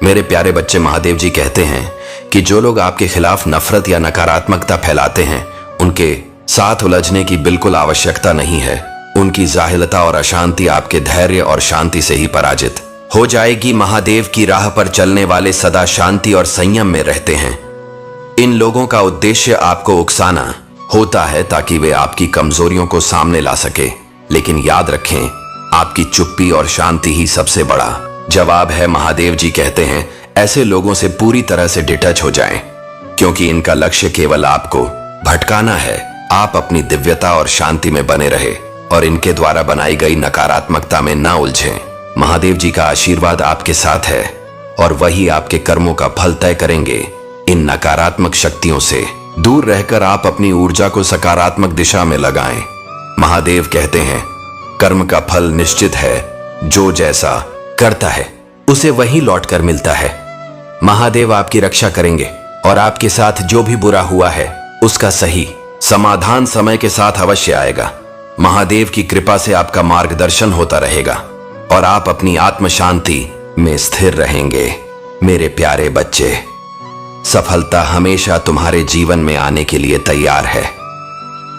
मेरे प्यारे बच्चे, महादेव जी कहते हैं कि जो लोग आपके खिलाफ नफरत या नकारात्मकता फैलाते हैं, उनके साथ उलझने की बिल्कुल आवश्यकता नहीं है। उनकी जाहिलता और अशांति आपके धैर्य और शांति से ही पराजित हो जाएगी। महादेव की राह पर चलने वाले सदा शांति और संयम में रहते हैं। इन लोगों का उद्देश्य आपको उकसाना होता है ताकि वे आपकी कमजोरियों को सामने ला सके, लेकिन याद रखें, आपकी चुप्पी और शांति ही सबसे बड़ा जवाब है। महादेव जी कहते हैं ऐसे लोगों से पूरी तरह से डिटच हो जाएं, क्योंकि इनका लक्ष्य केवल आपको भटकाना है। आप अपनी दिव्यता और शांति में बने रहे और इनके द्वारा बनाई गई नकारात्मकता में ना उलझें। महादेव जी का आशीर्वाद आपके साथ है और वही आपके कर्मों का फल तय करेंगे। इन नकारात्मक शक्तियों से दूर रहकर आप अपनी ऊर्जा को सकारात्मक दिशा में लगाएं। महादेव कहते हैं कर्म का फल निश्चित है, जो जैसा करता है उसे वही लौटकर मिलता है। महादेव आपकी रक्षा करेंगे और आपके साथ जो भी बुरा हुआ है उसका सही समाधान समय के साथ अवश्य आएगा। महादेव की कृपा से आपका मार्गदर्शन होता रहेगा और आप अपनी आत्म शांति में स्थिर रहेंगे। मेरे प्यारे बच्चे, सफलता हमेशा तुम्हारे जीवन में आने के लिए तैयार है,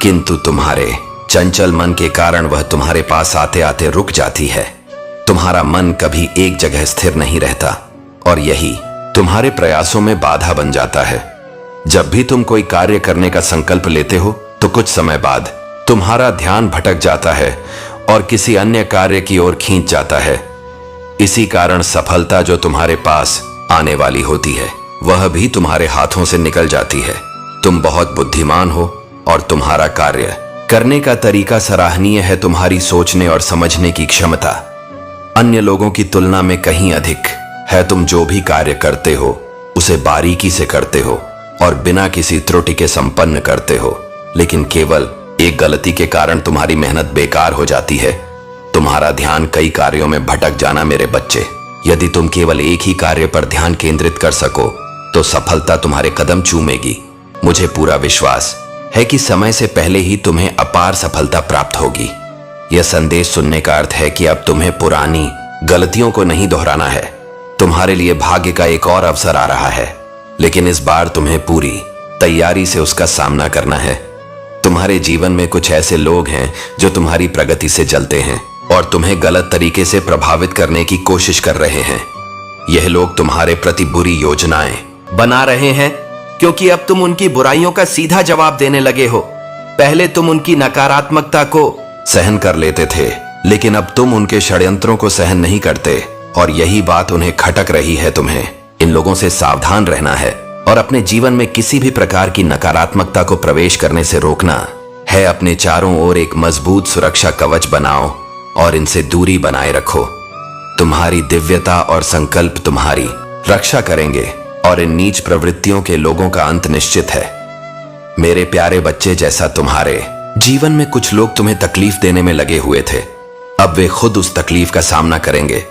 किंतु तुम्हारे चंचल मन के कारण वह तुम्हारे पास आते आते रुक जाती है। तुम्हारा मन कभी एक जगह स्थिर नहीं रहता और यही तुम्हारे प्रयासों में बाधा बन जाता है। जब भी तुम कोई कार्य करने का संकल्प लेते हो तो कुछ समय बाद तुम्हारा ध्यान भटक जाता है और किसी अन्य कार्य की ओर खींच जाता है। इसी कारण सफलता जो तुम्हारे पास आने वाली होती है वह भी तुम्हारे हाथों से निकल जाती है। तुम बहुत बुद्धिमान हो और तुम्हारा कार्य करने का तरीका सराहनीय है। तुम्हारी सोचने और समझने की क्षमता अन्य लोगों की तुलना में कहीं अधिक है। तुम जो भी कार्य करते हो उसे बारीकी से करते हो और बिना किसी त्रुटि के संपन्न करते हो, लेकिन केवल एक गलती के कारण तुम्हारी मेहनत बेकार हो जाती है। तुम्हारा ध्यान कई कार्यों में भटक जाना। मेरे बच्चे, यदि तुम केवल एक ही कार्य पर ध्यान केंद्रित कर सको तो सफलता तुम्हारे कदम चूमेगी। मुझे पूरा विश्वास है कि समय से पहले ही तुम्हें अपार सफलता प्राप्त होगी। यह संदेश सुनने का अर्थ है कि अब तुम्हें पुरानी गलतियों को नहीं दोहराना है। तुम्हारे लिए भाग्य का एक और अवसर आ रहा है, लेकिन इस बार तुम्हें पूरी तैयारी से उसका सामना करना है। तुम्हारे जीवन में कुछ ऐसे लोग हैं जो तुम्हारी प्रगति से जलते हैं और तुम्हें गलत तरीके से प्रभावित करने की कोशिश कर रहे हैं। यह लोग तुम्हारे प्रति बुरी योजनाएं बना रहे हैं, क्योंकि अब तुम उनकी बुराइयों का सीधा जवाब देने लगे हो। पहले तुम उनकी नकारात्मकता को सहन कर लेते थे, लेकिन अब तुम उनके षड्यंत्रों को सहन नहीं करते और यही बात उन्हें खटक रही है। तुम्हें इन लोगों से सावधान रहना है और अपने जीवन में किसी भी प्रकार की नकारात्मकता को प्रवेश करने से रोकना है। अपने चारों ओर एक मजबूत सुरक्षा कवच बनाओ और इनसे दूरी बनाए रखो। तुम्हारी दिव्यता और संकल्प तुम्हारी रक्षा करेंगे और इन नीच प्रवृत्तियों के लोगों का अंत निश्चित है। मेरे प्यारे बच्चे, जैसा तुम्हारे जीवन में कुछ लोग तुम्हें तकलीफ देने में लगे हुए थे, अब वे खुद उस तकलीफ का सामना करेंगे।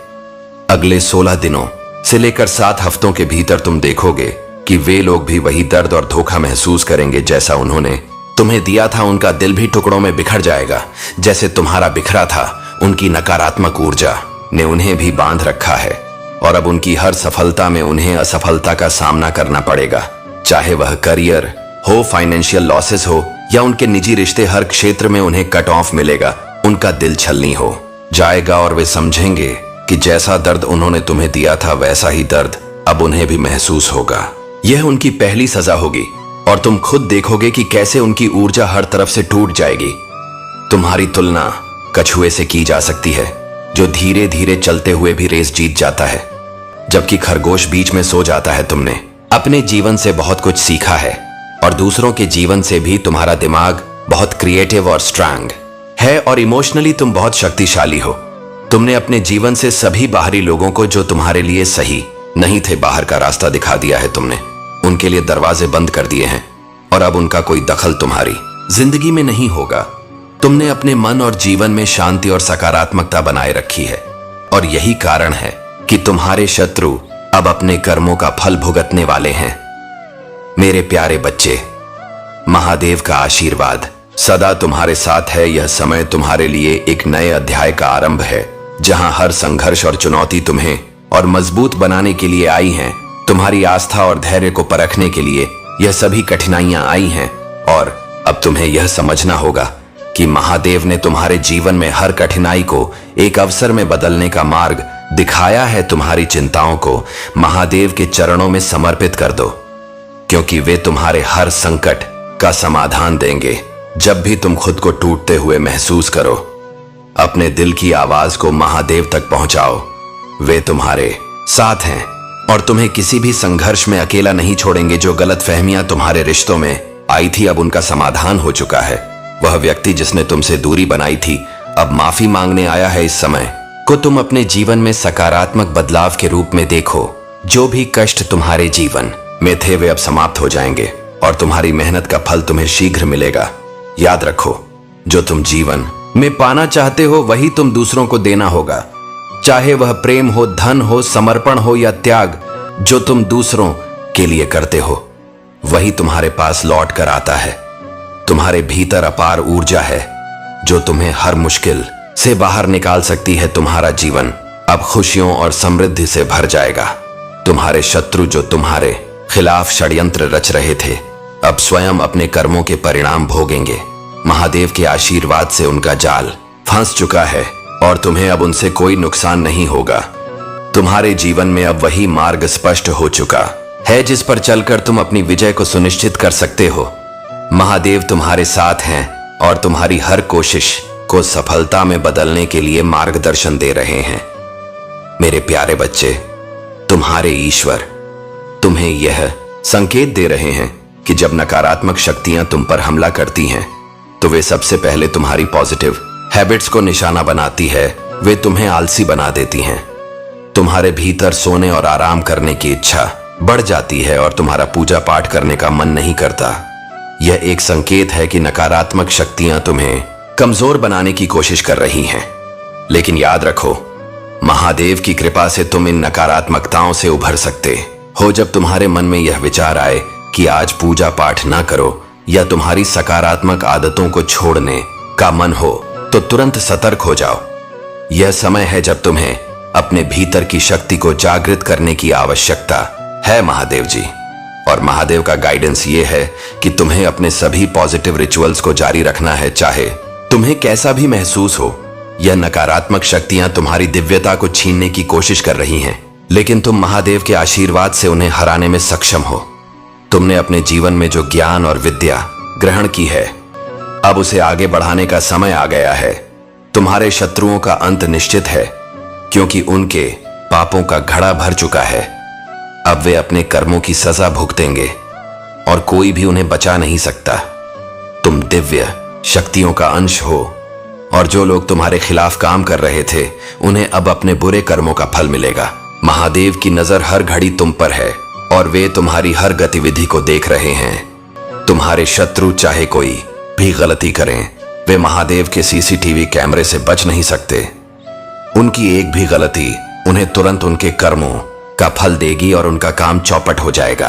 अगले 16 दिनों से लेकर 7 हफ्तों के भीतर तुम देखोगे कि वे लोग भी वही दर्द और धोखा महसूस करेंगे जैसा उन्होंने तुम्हें दिया था। उनका दिल भी टुकड़ों में बिखर जाएगा जैसे तुम्हारा बिखरा था। उनकी नकारात्मक ऊर्जा ने उन्हें भी बांध रखा है और अब उनकी हर सफलता में उन्हें असफलता का सामना करना पड़ेगा, चाहे वह करियर हो, फाइनेंशियल लॉसेस हो या उनके निजी रिश्ते। हर क्षेत्र में उन्हें कट ऑफ मिलेगा। उनका दिल छलनी हो जाएगा और वे समझेंगे कि जैसा दर्द उन्होंने तुम्हें दिया था वैसा ही दर्द अब उन्हें भी महसूस होगा। यह उनकी पहली सजा होगी और तुम खुद देखोगे कि कैसे उनकी ऊर्जा हर तरफ से टूट जाएगी। तुम्हारी तुलना कछुए से की जा सकती है जो धीरे धीरे चलते हुए भी रेस जीत जाता है, जबकि खरगोश बीच में सो जाता है। तुमने अपने जीवन से बहुत कुछ सीखा है और दूसरों के जीवन से भी। तुम्हारा दिमाग बहुत क्रिएटिव और स्ट्रांग है और इमोशनली तुम बहुत शक्तिशाली हो। तुमने अपने जीवन से सभी बाहरी लोगों को जो तुम्हारे लिए सही नहीं थे बाहर का रास्ता दिखा दिया है। तुमने उनके लिए दरवाजे बंद कर दिए हैं और अब उनका कोई दखल तुम्हारी जिंदगी में नहीं होगा। तुमने अपने मन और जीवन में शांति और सकारात्मकता बनाए रखी है और यही कारण है कि तुम्हारे शत्रु अब अपने कर्मों का फल भुगतने वाले हैं। मेरे प्यारे बच्चे, महादेव का आशीर्वाद सदा तुम्हारे साथ है। यह समय तुम्हारे लिए एक नए अध्याय का आरंभ है, जहां हर संघर्ष और चुनौती तुम्हें और मजबूत बनाने के लिए आई हैं। तुम्हारी आस्था और धैर्य को परखने के लिए यह सभी कठिनाइयां आई हैं। और अब तुम्हें यह समझना होगा कि महादेव ने तुम्हारे जीवन में हर कठिनाई को एक अवसर में बदलने का मार्ग दिखाया है। तुम्हारी चिंताओं को महादेव के चरणों में समर्पित कर दो, क्योंकि वे तुम्हारे हर संकट का समाधान देंगे। जब भी तुम खुद को टूटते हुए महसूस करो, अपने दिल की आवाज को महादेव तक पहुंचाओ। वे तुम्हारे साथ हैं और तुम्हें किसी भी संघर्ष में अकेला नहीं छोड़ेंगे। जो गलतफहमियां तुम्हारे रिश्तों में आई थी, अब उनका समाधान हो चुका है। वह व्यक्ति जिसने तुमसे दूरी बनाई थी, अब माफी मांगने आया है। इस समय को तुम अपने जीवन में सकारात्मक बदलाव के रूप में देखो। जो भी कष्ट तुम्हारे जीवन में थे, वे अब समाप्त हो जाएंगे और तुम्हारी मेहनत का फल तुम्हें शीघ्र मिलेगा। याद रखो, जो तुम जीवन में पाना चाहते हो, वही तुम दूसरों को देना होगा। चाहे वह प्रेम हो, धन हो, समर्पण हो या त्याग। जो तुम दूसरों के लिए करते हो, वही तुम्हारे पास लौट कर आता है। तुम्हारे भीतर अपार ऊर्जा है जो तुम्हें हर मुश्किल से बाहर निकाल सकती है। तुम्हारा जीवन अब खुशियों और समृद्धि से भर जाएगा। तुम्हारे शत्रु जो तुम्हारे खिलाफ षड्यंत्र रच रहे थे, अब स्वयं अपने कर्मों के परिणाम भोगेंगे। महादेव के आशीर्वाद से उनका जाल फंस चुका है और तुम्हें अब उनसे कोई नुकसान नहीं होगा। तुम्हारे जीवन में अब वही मार्ग स्पष्ट हो चुका है जिस पर चलकर तुम अपनी विजय को सुनिश्चित कर सकते हो। महादेव तुम्हारे साथ हैं और तुम्हारी हर कोशिश को सफलता में बदलने के लिए मार्गदर्शन दे रहे हैं। मेरे प्यारे बच्चे, तुम्हारे ईश्वर तुम्हें यह संकेत दे रहे हैं कि जब नकारात्मक शक्तियां तुम पर हमला करती हैं, तो वे सबसे पहले तुम्हारी पॉजिटिव हैबिट्स को निशाना बनाती है। वे तुम्हें आलसी बना देती हैं। तुम्हारे भीतर सोने और आराम करने की इच्छा बढ़ जाती है और तुम्हारा पूजा पाठ करने का मन नहीं करता। यह एक संकेत है कि नकारात्मक शक्तियां तुम्हें कमजोर बनाने की कोशिश कर रही हैं। लेकिन याद रखो, महादेव की कृपा से तुम इन नकारात्मकताओं से उभर सकते हो। जब तुम्हारे मन में यह विचार आए कि आज पूजा पाठ ना करो या तुम्हारी सकारात्मक आदतों को छोड़ने का मन हो, तो तुरंत सतर्क हो जाओ। यह समय है जब तुम्हें अपने भीतर की शक्ति को जागृत करने की आवश्यकता है महादेव जी। और महादेव का गाइडेंस ये है कि तुम्हें अपने सभी पॉजिटिव रिचुअल्स को जारी रखना है, चाहे तुम्हें कैसा भी महसूस हो। यह नकारात्मक शक्तियां तुम्हारी दिव्यता को छीनने की कोशिश कर रही हैं, लेकिन तुम महादेव के आशीर्वाद से उन्हें हराने में सक्षम हो। तुमने अपने जीवन में जो ज्ञान और विद्या ग्रहण की है, अब उसे आगे बढ़ाने का समय आ गया है। तुम्हारे शत्रुओं का अंत निश्चित है, क्योंकि उनके पापों का घड़ा भर चुका है। अब वे अपने कर्मों की सजा भुगतेंगे और कोई भी उन्हें बचा नहीं सकता। तुम दिव्य शक्तियों का अंश हो और जो लोग तुम्हारे खिलाफ काम कर रहे थे, उन्हें अब अपने बुरे कर्मों का फल मिलेगा। महादेव की नजर हर घड़ी तुम पर है और वे तुम्हारी हर गतिविधि को देख रहे हैं। तुम्हारे शत्रु चाहे कोई भी गलती करें, वे महादेव के सीसीटीवी कैमरे से बच नहीं सकते। उनकी एक भी गलती उन्हें तुरंत उनके कर्मों का फल देगी और उनका काम चौपट हो जाएगा।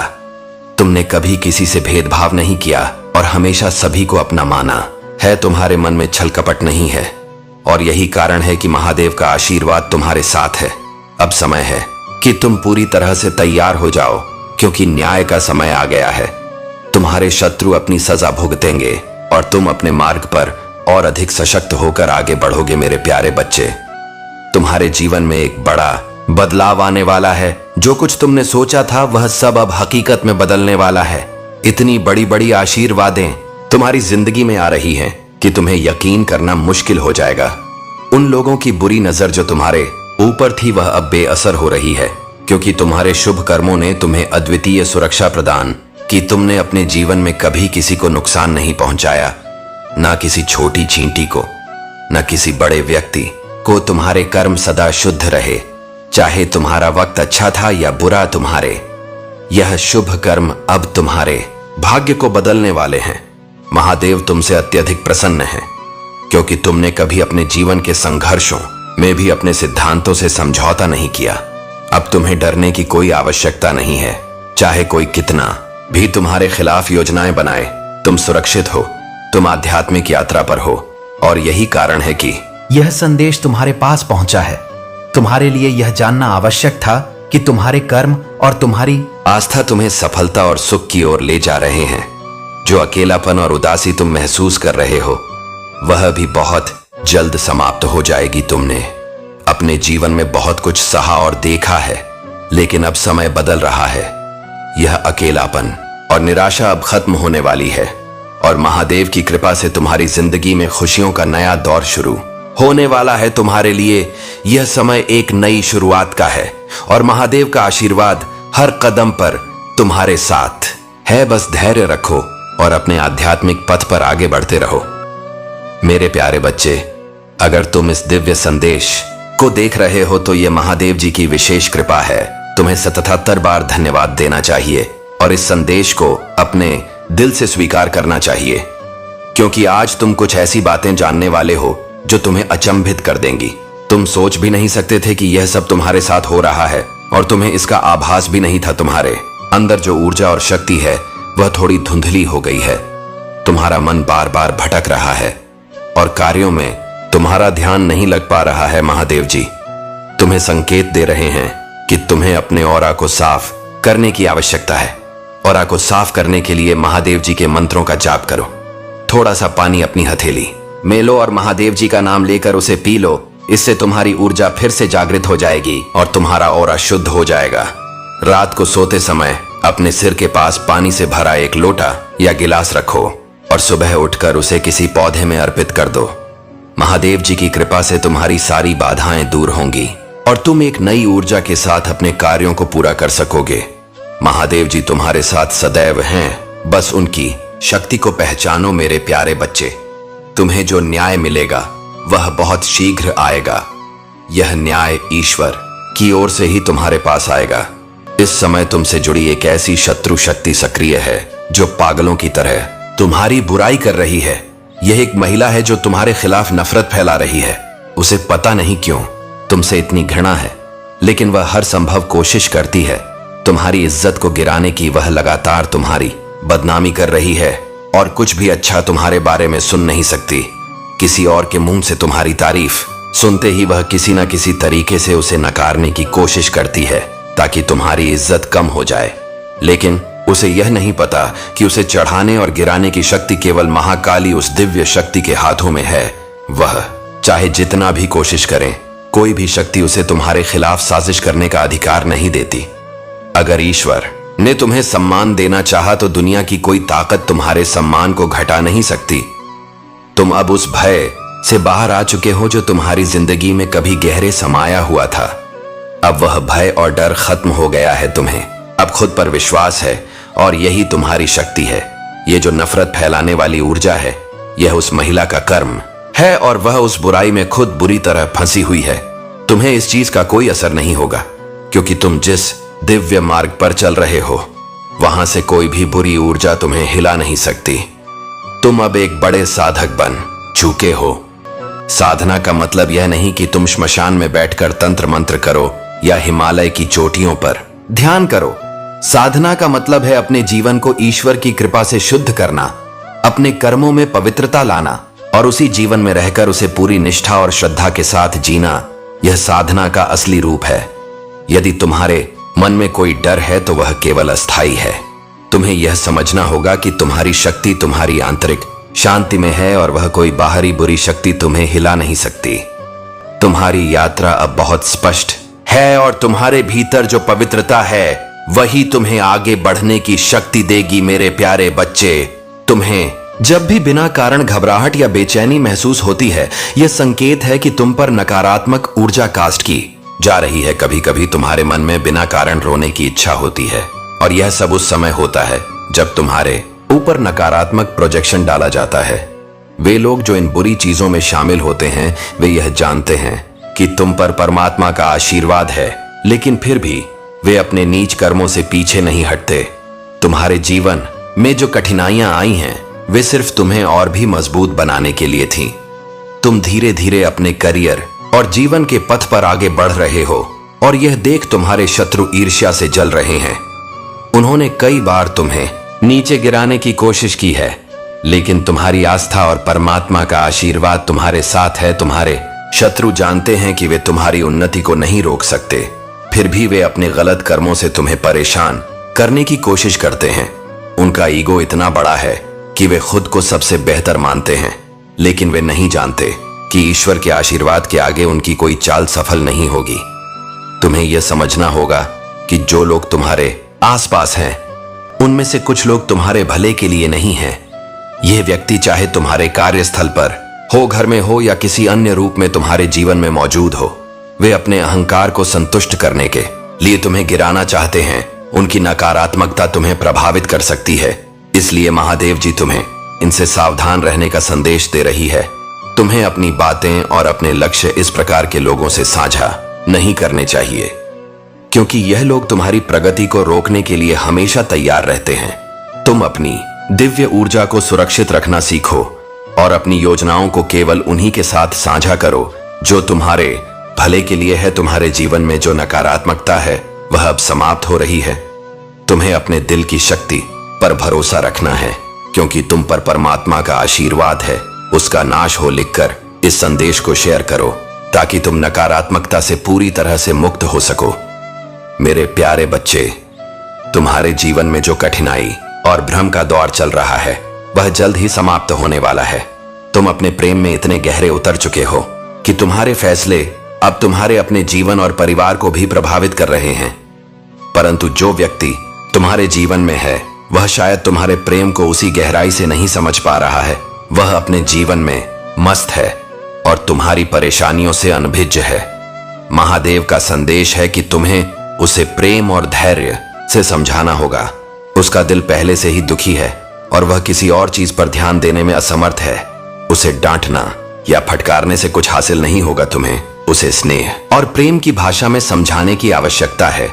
तुमने कभी किसी से भेदभाव नहीं किया और हमेशा सभी को अपना माना है। तुम्हारे मन में छल कपट नहीं है और यही कारण है कि महादेव का आशीर्वाद तुम्हारे साथ है। अब समय है कि तुम पूरी तरह से तैयार हो जाओ, क्योंकि न्याय का समय आ गया है। तुम्हारे शत्रु अपनी सजा भुगतेंगे और तुम अपने मार्ग पर और अधिक सशक्त होकर आगे बढ़ोगे। मेरे प्यारे बच्चे, तुम्हारे जीवन में एक बड़ा बदलाव आने वाला है। जो कुछ तुमने सोचा था, वह सब अब हकीकत में बदलने वाला है। इतनी बड़ी बड़ी आशीर्वादें तुम्हारी जिंदगी में आ रही हैं कि तुम्हें यकीन करना मुश्किल हो जाएगा। उन लोगों की बुरी नजर जो तुम्हारे ऊपर थी, वह अब बेअसर हो रही है, क्योंकि तुम्हारे शुभ कर्मों ने तुम्हें अद्वितीय सुरक्षा प्रदान की। तुमने अपने जीवन में कभी किसी को नुकसान नहीं पहुंचाया, ना किसी छोटी चींटी को, ना किसी बड़े व्यक्ति को। तुम्हारे कर्म सदा शुद्ध रहे, चाहे तुम्हारा वक्त अच्छा था या बुरा। तुम्हारे यह शुभ कर्म अब तुम्हारे भाग्य को बदलने वाले हैं। महादेव तुमसे अत्यधिक प्रसन्न है, क्योंकि तुमने कभी अपने जीवन के संघर्षों में भी अपने सिद्धांतों से समझौता नहीं किया। अब तुम्हें डरने की कोई आवश्यकता नहीं है। चाहे कोई कितना भी तुम्हारे खिलाफ योजनाएं बनाए, तुम सुरक्षित हो। तुम आध्यात्मिक यात्रा पर हो और यही कारण है कि यह संदेश तुम्हारे पास पहुंचा है। तुम्हारे लिए यह जानना आवश्यक था कि तुम्हारे कर्म और तुम्हारी आस्था तुम्हें सफलता और सुख की ओर ले जा रहे हैं। जो अकेलापन और उदासी तुम महसूस कर रहे हो वह भी बहुत जल्द समाप्त हो जाएगी। तुमने अपने जीवन में बहुत कुछ सहा और देखा है, लेकिन अब समय बदल रहा है। यह अकेलापन और निराशा अब खत्म होने वाली है और महादेव की कृपा से तुम्हारी जिंदगी में खुशियों का नया दौर शुरू होने वाला है। तुम्हारे लिए यह समय एक नई शुरुआत का है और महादेव का आशीर्वाद हर कदम पर तुम्हारे साथ है। बस धैर्य रखो और अपने आध्यात्मिक पथ पर आगे बढ़ते रहो। मेरे प्यारे बच्चे, अगर तुम इस दिव्य संदेश को देख रहे हो तो यह महादेव जी की विशेष कृपा है। तुम्हें 77 बार धन्यवाद देना चाहिए और इस संदेश को अपने दिल से स्वीकार करना चाहिए, क्योंकि आज तुम कुछ ऐसी बातें जानने वाले हो जो तुम्हें अचंभित कर देंगी। तुम सोच भी नहीं सकते थे कि यह सब तुम्हारे साथ हो रहा है और तुम्हें इसका आभास भी नहीं था। तुम्हारे अंदर जो ऊर्जा और शक्ति है वह थोड़ी धुंधली हो गई है। तुम्हारा मन बार बार भटक रहा है और कार्यों में तुम्हारा ध्यान नहीं लग पा रहा है। महादेव जी तुम्हें संकेत दे रहे हैं कि तुम्हें अपने ऑरा को साफ करने की आवश्यकता है। ऑरा को साफ करने के लिए महादेव जी के मंत्रों का जाप करो। थोड़ा सा पानी अपनी हथेली में लो और महादेव जी का नाम लेकर उसे पी लो। इससे तुम्हारी ऊर्जा फिर से जागृत हो जाएगी और तुम्हारा ऑरा शुद्ध हो जाएगा। रात को सोते समय अपने सिर के पास पानी से भरा एक लोटा या गिलास रखो और सुबह उठकर उसे किसी पौधे में अर्पित कर दो। महादेव जी की कृपा से तुम्हारी सारी बाधाएं दूर होंगी और तुम एक नई ऊर्जा के साथ अपने कार्यों को पूरा कर सकोगे। महादेव जी तुम्हारे साथ सदैव हैं, बस उनकी शक्ति को पहचानो। मेरे प्यारे बच्चे, तुम्हें जो न्याय मिलेगा वह बहुत शीघ्र आएगा। यह न्याय ईश्वर की ओर से ही तुम्हारे पास आएगा। इस समय तुमसे जुड़ी एक ऐसी शत्रु शक्ति सक्रिय है जो पागलों की तरह तुम्हारी बुराई कर रही है। यह एक महिला है जो तुम्हारे खिलाफ नफरत फैला रही है। उसे पता नहीं क्यों तुमसे इतनी घृणा है, लेकिन वह हर संभव कोशिश करती है तुम्हारी इज्जत को गिराने की। वह लगातार तुम्हारी बदनामी कर रही है और कुछ भी अच्छा तुम्हारे बारे में सुन नहीं सकती। किसी और के मुंह से तुम्हारी तारीफ सुनते ही वह किसी न किसी तरीके से उसे नकारने की कोशिश करती है ताकि तुम्हारी इज्जत कम हो जाए। लेकिन उसे यह नहीं पता कि उसे चढ़ाने और गिराने की शक्ति केवल महाकाली उस दिव्य शक्ति के हाथों में है। वह चाहे जितना भी कोशिश करें, कोई भी शक्ति उसे तुम्हारे खिलाफ साजिश करने का अधिकार नहीं देती। अगर ईश्वर ने तुम्हें सम्मान देना चाहा तो दुनिया की कोई ताकत तुम्हारे सम्मान को घटा नहीं सकती। तुम अब उस भय से बाहर आ चुके हो जो तुम्हारी जिंदगी में कभी गहरे समाया हुआ था। अब वह भय और डर खत्म हो गया है। तुम्हें अब खुद पर विश्वास है और यही तुम्हारी शक्ति है। ये जो नफरत फैलाने वाली ऊर्जा है, यह उस महिला का कर्म है और वह उस बुराई में खुद बुरी तरह फंसी हुई है। तुम्हें इस चीज का कोई असर नहीं होगा, क्योंकि तुम जिस दिव्य मार्ग पर चल रहे हो वहां से कोई भी बुरी ऊर्जा तुम्हें हिला नहीं सकती। तुम अब एक बड़े साधक बन चुके हो। साधना का मतलब यह नहीं कि तुम श्मशान में बैठकर तंत्र मंत्र करो या हिमालय की चोटियों पर ध्यान करो। साधना का मतलब है अपने जीवन को ईश्वर की कृपा से शुद्ध करना, अपने कर्मों में पवित्रता लाना और उसी जीवन में रहकर उसे पूरी निष्ठा और श्रद्धा के साथ जीना। यह साधना का असली रूप है। यदि तुम्हारे मन में कोई डर है तो वह केवल अस्थाई है। तुम्हें यह समझना होगा कि तुम्हारी शक्ति तुम्हारी आंतरिक शांति में है और वह कोई बाहरी बुरी शक्ति तुम्हें हिला नहीं सकती। तुम्हारी यात्रा अब बहुत स्पष्ट है और तुम्हारे भीतर जो पवित्रता है वही तुम्हें आगे बढ़ने की शक्ति देगी। मेरे प्यारे बच्चे, तुम्हें जब भी बिना कारण घबराहट या बेचैनी महसूस होती है, यह संकेत है कि तुम पर नकारात्मक ऊर्जा कास्ट की जा रही है। कभी कभी तुम्हारे मन में बिना कारण रोने की इच्छा होती है और यह सब उस समय होता है जब तुम्हारे ऊपर नकारात्मक प्रोजेक्शन डाला जाता है। वे लोग जो इन बुरी चीजों में शामिल होते हैं वे यह जानते हैं कि तुम पर परमात्मा का आशीर्वाद है, लेकिन फिर भी वे अपने नीच कर्मों से पीछे नहीं हटते। तुम्हारे जीवन में जो कठिनाइयां आई हैं वे सिर्फ तुम्हें और भी मजबूत बनाने के लिए थीं। तुम धीरे धीरे अपने करियर और जीवन के पथ पर आगे बढ़ रहे हो और यह देख तुम्हारे शत्रु ईर्ष्या से जल रहे हैं। उन्होंने कई बार तुम्हें नीचे गिराने की कोशिश की है, लेकिन तुम्हारी आस्था और परमात्मा का आशीर्वाद तुम्हारे साथ है। तुम्हारे शत्रु जानते हैं कि वे तुम्हारी उन्नति को नहीं रोक सकते, फिर भी वे अपने गलत कर्मों से तुम्हें परेशान करने की कोशिश करते हैं। उनका ईगो इतना बड़ा है कि वे खुद को सबसे बेहतर मानते हैं, लेकिन वे नहीं जानते कि ईश्वर के आशीर्वाद के आगे उनकी कोई चाल सफल नहीं होगी। तुम्हें यह समझना होगा कि जो लोग तुम्हारे आसपास हैं, उनमें से कुछ लोग तुम्हारे भले के लिए नहीं हैं। यह व्यक्ति चाहे तुम्हारे कार्यस्थल पर हो, घर में हो या किसी अन्य रूप में तुम्हारे जीवन में मौजूद हो, वे अपने अहंकार को संतुष्ट करने के लिए तुम्हें गिराना चाहते हैं। उनकी नकारात्मकता तुम्हें प्रभावित कर सकती है, इसलिए महादेव जी तुम्हें इनसे सावधान रहने का संदेश दे रही है। तुम्हें अपनी बातें और अपने लक्ष्य इस प्रकार के लोगों से साझा नहीं करने चाहिए, क्योंकि यह लोग तुम्हारी प्रगति को रोकने के लिए हमेशा तैयार रहते हैं। तुम अपनी दिव्य ऊर्जा को सुरक्षित रखना सीखो और अपनी योजनाओं को केवल उन्हीं के साथ साझा करो जो तुम्हारे भले के लिए है। तुम्हारे जीवन में जो नकारात्मकता है वह अब समाप्त हो रही है। तुम्हें अपने दिल की शक्ति पर भरोसा रखना है, क्योंकि तुम पर परमात्मा का आशीर्वाद है। उसका नाश हो लिखकर इस संदेश को शेयर करो, ताकि तुम नकारात्मकता से पूरी तरह से मुक्त हो सको। मेरे प्यारे बच्चे, तुम्हारे जीवन में जो कठिनाई और भ्रम का दौर चल रहा है वह जल्द ही समाप्त होने वाला है। तुम अपने प्रेम में इतने गहरे उतर चुके हो कि तुम्हारे फैसले अब तुम्हारे अपने जीवन और परिवार को भी प्रभावित कर रहे हैं। परंतु जो व्यक्ति तुम्हारे जीवन में है वह शायद तुम्हारे प्रेम को उसी गहराई से नहीं समझ पा रहा है। वह अपने जीवन में मस्त है और तुम्हारी परेशानियों से अनभिज्ञ है। महादेव का संदेश है कि तुम्हें उसे प्रेम और धैर्य से समझाना होगा। उसका दिल पहले से ही दुखी है और वह किसी और चीज पर ध्यान देने में असमर्थ है। उसे डांटना या फटकारने से कुछ हासिल नहीं होगा। तुम्हें उसे स्नेह और प्रेम की भाषा में समझाने की आवश्यकता है।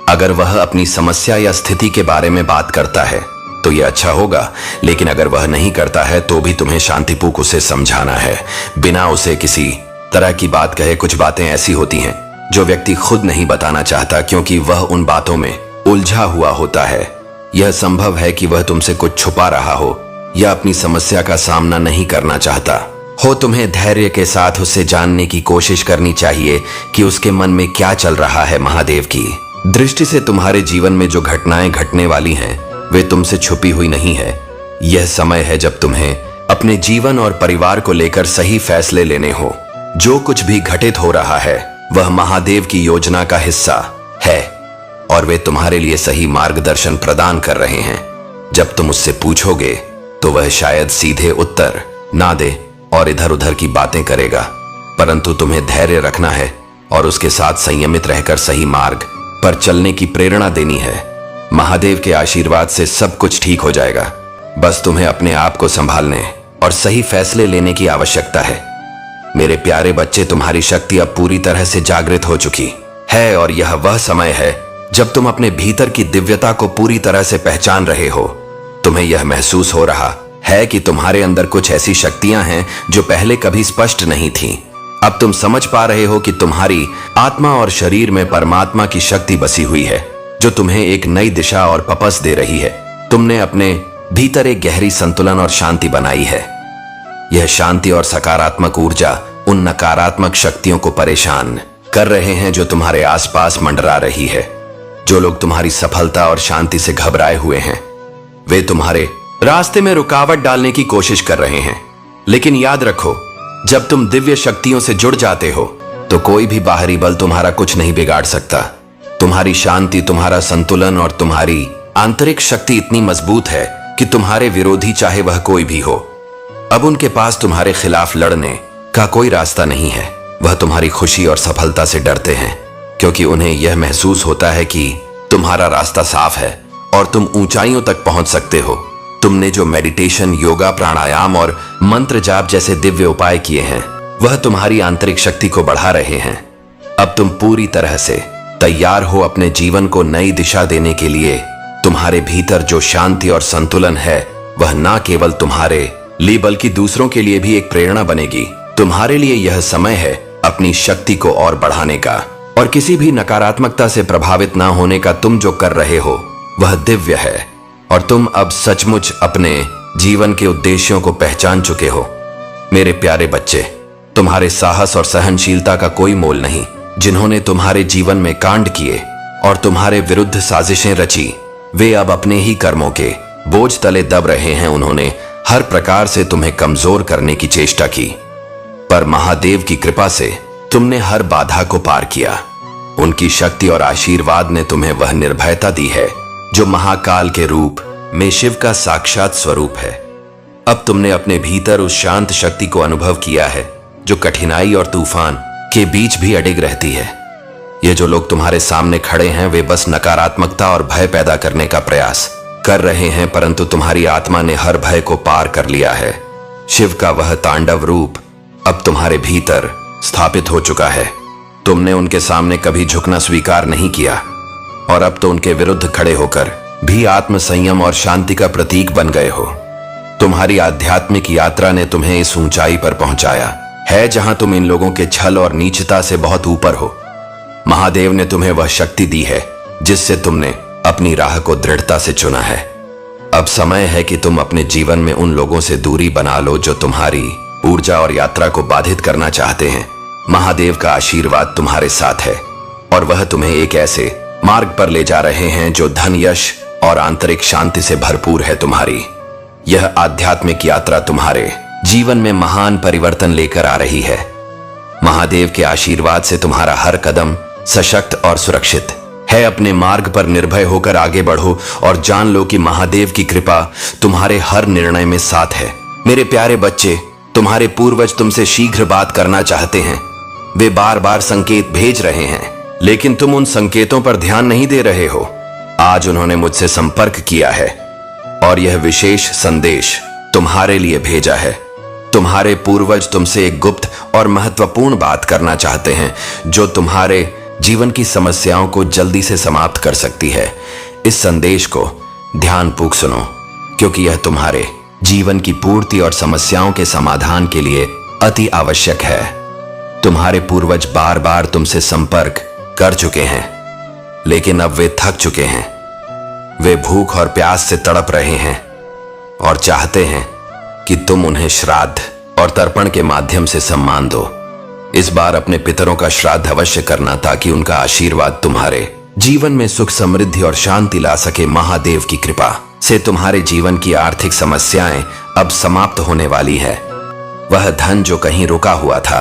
अगर वह अपनी समस्या या स्थिति के बारे में बात करता है तो यह अच्छा होगा, लेकिन अगर वह नहीं करता है तो भी तुम्हें शांतिपूर्वक उसे समझाना है, बिना उसे किसी तरह की बात कहे। कुछ बातें ऐसी होती हैं जो व्यक्ति खुद नहीं बताना चाहता, क्योंकि वह उन बातों में उलझा हुआ होता है। यह संभव है कि वह तुमसे कुछ छुपा रहा हो या अपनी समस्या का सामना नहीं करना चाहता हो। तुम्हें धैर्य के साथ उससे जानने की कोशिश करनी चाहिए कि उसके मन में क्या चल रहा है। महादेव की दृष्टि से तुम्हारे जीवन में जो घटनाएं घटने वाली हैं वे तुमसे छुपी हुई नहीं है। यह समय है जब तुम्हें अपने जीवन और परिवार को लेकर सही फैसले लेने हो। जो कुछ भी घटित हो रहा है वह महादेव की योजना का हिस्सा है और वे तुम्हारे लिए सही मार्गदर्शन प्रदान कर रहे हैं। जब तुम उससे पूछोगे तो वह शायद सीधे उत्तर ना दे और इधर उधर की बातें करेगा, परंतु तुम्हें धैर्य रखना है और उसके साथ संयमित रहकर सही मार्ग पर चलने की प्रेरणा देनी है। महादेव के आशीर्वाद से सब कुछ ठीक हो जाएगा। बस तुम्हें अपने आप को संभालने और सही फैसले लेने की आवश्यकता है। मेरे प्यारे बच्चे, तुम्हारी शक्ति अब पूरी तरह से जागृत हो चुकी है और यह वह समय है जब तुम अपने भीतर की दिव्यता को पूरी तरह से पहचान रहे हो। तुम्हें यह महसूस हो रहा है कि तुम्हारे अंदर कुछ ऐसी शक्तियां हैं जो पहले कभी स्पष्ट नहीं थीं। अब तुम समझ पा रहे हो कि तुम्हारी आत्मा और शरीर में परमात्मा की शक्ति बसी हुई है, जो तुम्हें एक नई दिशा और पपस दे रही है। तुमने अपने भीतर एक गहरी संतुलन और शांति बनाई है। यह शांति और सकारात्मक ऊर्जा उन नकारात्मक शक्तियों को परेशान कर रहे हैं जो तुम्हारे आसपास मंडरा रही है। जो लोग तुम्हारी सफलता और शांति से घबराए हुए हैं वे तुम्हारे रास्ते में रुकावट डालने की कोशिश कर रहे हैं। लेकिन याद रखो, जब तुम दिव्य शक्तियों से जुड़ जाते हो तो कोई भी बाहरी बल तुम्हारा कुछ नहीं बिगाड़ सकता। तुम्हारी शांति, तुम्हारा संतुलन और तुम्हारी आंतरिक शक्ति इतनी मजबूत है कि तुम्हारे विरोधी चाहे वह कोई भी हो, अब उनके पास तुम्हारे खिलाफ लड़ने का कोई रास्ता नहीं है। वह तुम्हारी खुशी और सफलता से डरते हैं, क्योंकि उन्हें यह महसूस होता है कि तुम्हारा रास्ता साफ है और तुम ऊंचाइयों तक पहुंच सकते हो। तुमने जो मेडिटेशन, योगा, प्राणायाम और मंत्र जाप जैसे दिव्य उपाय किए हैं वह तुम्हारी आंतरिक शक्ति को बढ़ा रहे हैं। अब तुम पूरी तरह से तैयार हो अपने जीवन को नई दिशा देने के लिए। तुम्हारे भीतर जो शांति और संतुलन है वह न केवल तुम्हारे लिए बल्कि दूसरों के लिए भी एक प्रेरणा बनेगी। तुम्हारे लिए यह समय है अपनी शक्ति को और बढ़ाने का और किसी भी नकारात्मकता से प्रभावित ना होने का। तुम जो कर रहे हो वह दिव्य है और तुम अब सचमुच अपने जीवन के उद्देश्यों को पहचान चुके हो। मेरे प्यारे बच्चे, तुम्हारे साहस और सहनशीलता का कोई मोल नहीं। जिन्होंने तुम्हारे जीवन में कांड किए और तुम्हारे विरुद्ध साजिशें रची, वे अब अपने ही कर्मों के बोझ तले दब रहे हैं। उन्होंने हर प्रकार से तुम्हें कमजोर करने की चेष्टा की, पर महादेव की कृपा से तुमने हर बाधा को पार किया। उनकी शक्ति और आशीर्वाद ने तुम्हें वह निर्भयता दी है जो महाकाल के रूप में शिव का साक्षात स्वरूप है। अब तुमने अपने भीतर उस शांत शक्ति को अनुभव किया है जो कठिनाई और तूफान के बीच भी अडिग रहती है। ये जो लोग तुम्हारे सामने खड़े हैं, वे बस नकारात्मकता और भय पैदा करने का प्रयास कर रहे हैं, परंतु तुम्हारी आत्मा ने हर भय को पार कर लिया है। शिव का वह तांडव रूप अब तुम्हारे भीतर स्थापित हो चुका है। तुमने उनके सामने कभी झुकना स्वीकार नहीं किया और अब तो उनके विरुद्ध खड़े होकर भी आत्म संयम और शांति का प्रतीक बन गए हो। तुम्हारी आध्यात्मिक यात्रा ने तुम्हें इस ऊंचाई पर पहुंचाया है जहां तुम इन लोगों के छल और नीचता से बहुत ऊपर हो। महादेव ने तुम्हें वह शक्ति दी है जिससे तुमने अपनी राह को दृढ़ता से चुना है। अब समय है कि तुम अपने जीवन में उन लोगों से दूरी बना लो जो तुम्हारी ऊर्जा और यात्रा को बाधित करना चाहते हैं। महादेव का आशीर्वाद तुम्हारे साथ है और वह तुम्हें एक ऐसे मार्ग पर ले जा रहे हैं जो धन, यश और आंतरिक शांति से भरपूर है। तुम्हारी यह आध्यात्मिक यात्रा तुम्हारे जीवन में महान परिवर्तन लेकर आ रही है। महादेव के आशीर्वाद से तुम्हारा हर कदम सशक्त और सुरक्षित है। अपने मार्ग पर निर्भय होकर आगे बढ़ो और जान लो कि महादेव की कृपा तुम्हारे हर निर्णय में साथ है। मेरे प्यारे बच्चे, तुम्हारे पूर्वज तुमसे शीघ्र बात करना चाहते हैं। वे बार बार संकेत भेज रहे हैं, लेकिन तुम उन संकेतों पर ध्यान नहीं दे रहे हो। आज उन्होंने मुझसे संपर्क किया है और यह विशेष संदेश तुम्हारे लिए भेजा है। तुम्हारे पूर्वज तुमसे एक गुप्त और महत्वपूर्ण बात करना चाहते हैं जो तुम्हारे जीवन की समस्याओं को जल्दी से समाप्त कर सकती है। इस संदेश को ध्यानपूर्वक सुनो, क्योंकि यह तुम्हारे जीवन की पूर्ति और समस्याओं के समाधान के लिए अति आवश्यक है। तुम्हारे पूर्वज बार बार तुमसे संपर्क कर चुके हैं, लेकिन अब वे थक चुके हैं। वे भूख और प्यास से तड़प रहे हैं और चाहते हैं कि तुम उन्हें श्राद्ध और तर्पण के माध्यम से सम्मान दो। इस बार अपने पितरों का श्राद्ध अवश्य करना ताकि उनका आशीर्वाद तुम्हारे जीवन में सुख, समृद्धि और शांति ला सके। महादेव की कृपा से तुम्हारे जीवन की आर्थिक समस्याएं अब समाप्त होने वाली है। वह धन जो कहीं रुका हुआ था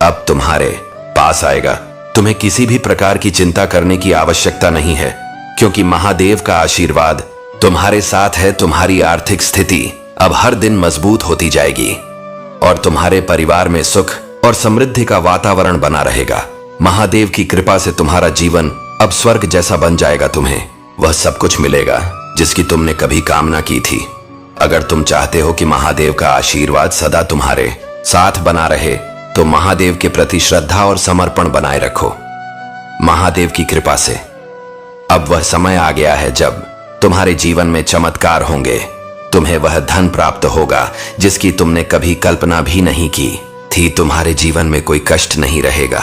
अब तुम्हारे पास आएगा। तुम्हें किसी भी प्रकार की चिंता करने की आवश्यकता नहीं है, क्योंकि महादेव का आशीर्वाद तुम्हारे साथ है। तुम्हारी आर्थिक स्थिति अब हर दिन मजबूत होती जाएगी और तुम्हारे परिवार में सुख और समृद्धि का वातावरण बना रहेगा। महादेव की कृपा से तुम्हारा जीवन अब स्वर्ग जैसा बन जाएगा। तुम्हें वह सब कुछ मिलेगा जिसकी तुमने कभी कामना की थी। अगर तुम चाहते हो कि महादेव का आशीर्वाद सदा तुम्हारे साथ बना रहे, तो महादेव के प्रति श्रद्धा और समर्पण बनाए रखो। महादेव की कृपा से अब वह समय आ गया है जब तुम्हारे जीवन में चमत्कार होंगे। तुम्हें वह धन प्राप्त होगा जिसकी तुमने कभी कल्पना भी नहीं की थी। तुम्हारे जीवन में कोई कष्ट नहीं रहेगा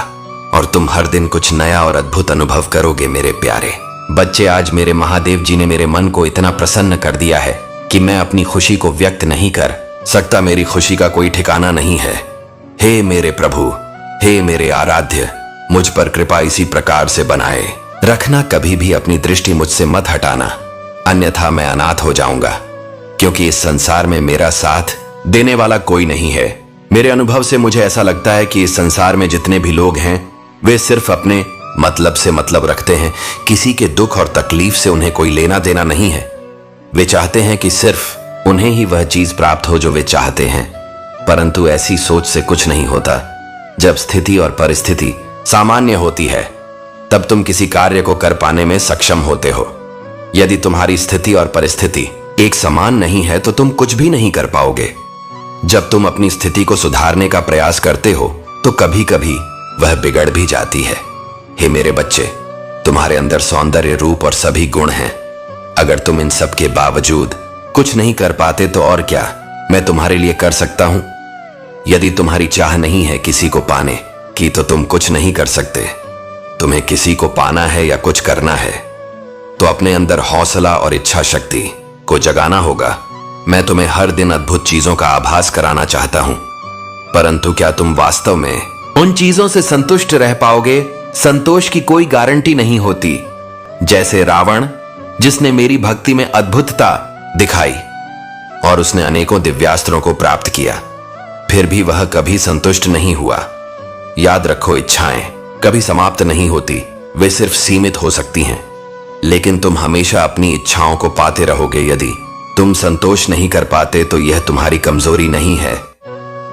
और तुम हर दिन कुछ नया और अद्भुत अनुभव करोगे। मेरे प्यारे बच्चे, आज मेरे महादेव जी ने मेरे मन को इतना प्रसन्न कर दिया है कि मैं अपनी खुशी को व्यक्त नहीं कर सकता। मेरी खुशी का कोई ठिकाना नहीं है। हे मेरे प्रभु, हे मेरे आराध्य, मुझ पर कृपा इसी प्रकार से बनाए रखना। कभी भी अपनी दृष्टि मुझसे मत हटाना, अन्यथा मैं अनाथ हो जाऊंगा, क्योंकि इस संसार में मेरा साथ देने वाला कोई नहीं है। मेरे अनुभव से मुझे ऐसा लगता है कि इस संसार में जितने भी लोग हैं वे सिर्फ अपने मतलब से मतलब रखते हैं। किसी के दुख और तकलीफ से उन्हें कोई लेना देना नहीं है। वे चाहते हैं कि सिर्फ उन्हें ही वह चीज प्राप्त हो जो वे चाहते हैं, परंतु ऐसी सोच से कुछ नहीं होता। जब स्थिति और परिस्थिति सामान्य होती है तब तुम किसी कार्य को कर पाने में सक्षम होते हो। यदि तुम्हारी स्थिति और परिस्थिति एक समान नहीं है तो तुम कुछ भी नहीं कर पाओगे। जब तुम अपनी स्थिति को सुधारने का प्रयास करते हो तो कभी कभी वह बिगड़ भी जाती है। हे मेरे बच्चे, तुम्हारे अंदर सौंदर्य, रूप और सभी गुण हैं। अगर तुम इन सब के बावजूद कुछ नहीं कर पाते तो और क्या मैं तुम्हारे लिए कर सकता हूं? यदि तुम्हारी चाह नहीं है किसी को पाने की तो तुम कुछ नहीं कर सकते। तुम्हें किसी को पाना है या कुछ करना है तो अपने अंदर हौसला और इच्छा शक्ति को जगाना होगा। मैं तुम्हें हर दिन अद्भुत चीजों का आभास कराना चाहता हूं। परंतु क्या तुम वास्तव में उन चीजों से संतुष्ट रह पाओगे? संतोष की कोई गारंटी नहीं होती। जैसे रावण, जिसने मेरी भक्ति में अद्भुतता दिखाई और उसने अनेकों दिव्यास्त्रों को प्राप्त किया, फिर भी वह कभी संतुष्ट नहीं हुआ। याद रखो, इच्छाएं कभी समाप्त नहीं होती, वे सिर्फ सीमित हो सकती हैं, लेकिन तुम हमेशा अपनी इच्छाओं को पाते रहोगे। यदि तुम संतोष नहीं कर पाते तो यह तुम्हारी कमजोरी नहीं है,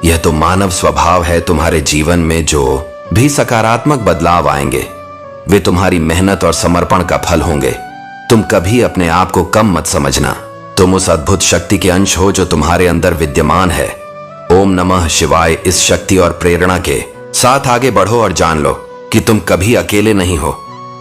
यह तो मानव स्वभाव है। तुम्हारे जीवन में जो भी सकारात्मक बदलाव आएंगे वे तुम्हारी मेहनत और समर्पण का फल होंगे। तुम कभी अपने आप को कम मत समझना, तुम उस अद्भुत शक्ति के अंश हो जो तुम्हारे अंदर विद्यमान है। ओम नमः शिवाय इस शक्ति और प्रेरणा के साथ आगे बढ़ो और जान लो कि तुम कभी अकेले नहीं हो।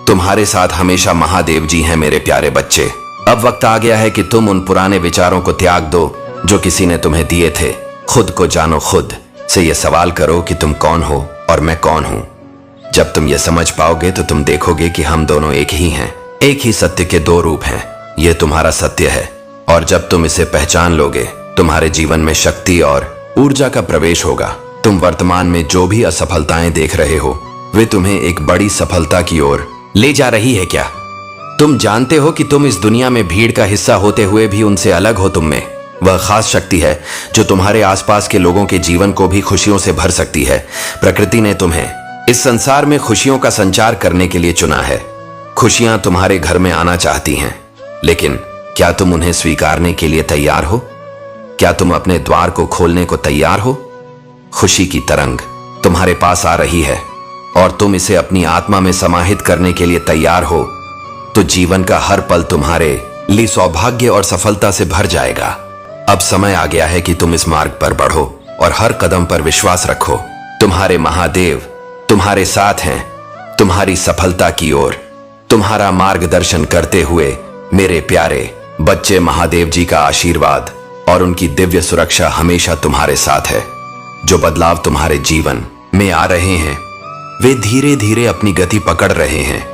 तुम्हारे साथ हमेशा महादेव जी हैं मेरे प्यारे बच्चे। अब वक्त आ गया है कि तुम उन पुराने विचारों को त्याग दो जो किसी ने तुम्हें दिए थे। खुद को जानो, खुद से यह सवाल करो कि तुम कौन हो और मैं कौन हूं। जब तुम ये समझ पाओगे तो तुम देखोगे कि हम दोनों एक ही हैं, एक ही सत्य के दो रूप हैं। यह तुम्हारा सत्य है और जब तुम इसे पहचान लोगे तुम्हारे जीवन में शक्ति और ऊर्जा का प्रवेश होगा। तुम वर्तमान में जो भी असफलताएं देख रहे हो वे तुम्हें एक बड़ी सफलता की ओर ले जा रही है क्या? तुम जानते हो कि तुम इस दुनिया में भीड़ का हिस्सा होते हुए भी उनसे अलग हो। तुम में वह खास शक्ति है जो तुम्हारे आसपास के लोगों के जीवन को भी खुशियों से भर सकती है। प्रकृति ने तुम्हें इस संसार में खुशियों का संचार करने के लिए चुना है। खुशियां तुम्हारे घर में आना चाहती हैं, लेकिन क्या तुम उन्हें स्वीकारने के लिए तैयार हो? क्या तुम अपने द्वार को खोलने को तैयार हो? खुशी की तरंग तुम्हारे पास आ रही है और तुम इसे अपनी आत्मा में समाहित करने के लिए तैयार हो तो जीवन का हर पल तुम्हारे लिए सौभाग्य और सफलता से भर जाएगा। अब समय आ गया है कि तुम इस मार्ग पर बढ़ो और हर कदम पर विश्वास रखो। तुम्हारे महादेव तुम्हारे साथ हैं, तुम्हारी सफलता की ओर तुम्हारा मार्गदर्शन करते हुए। मेरे प्यारे बच्चे, महादेव जी का आशीर्वाद और उनकी दिव्य सुरक्षा हमेशा तुम्हारे साथ है। जो बदलाव तुम्हारे जीवन में आ रहे हैं वे धीरे धीरे अपनी गति पकड़ रहे हैं।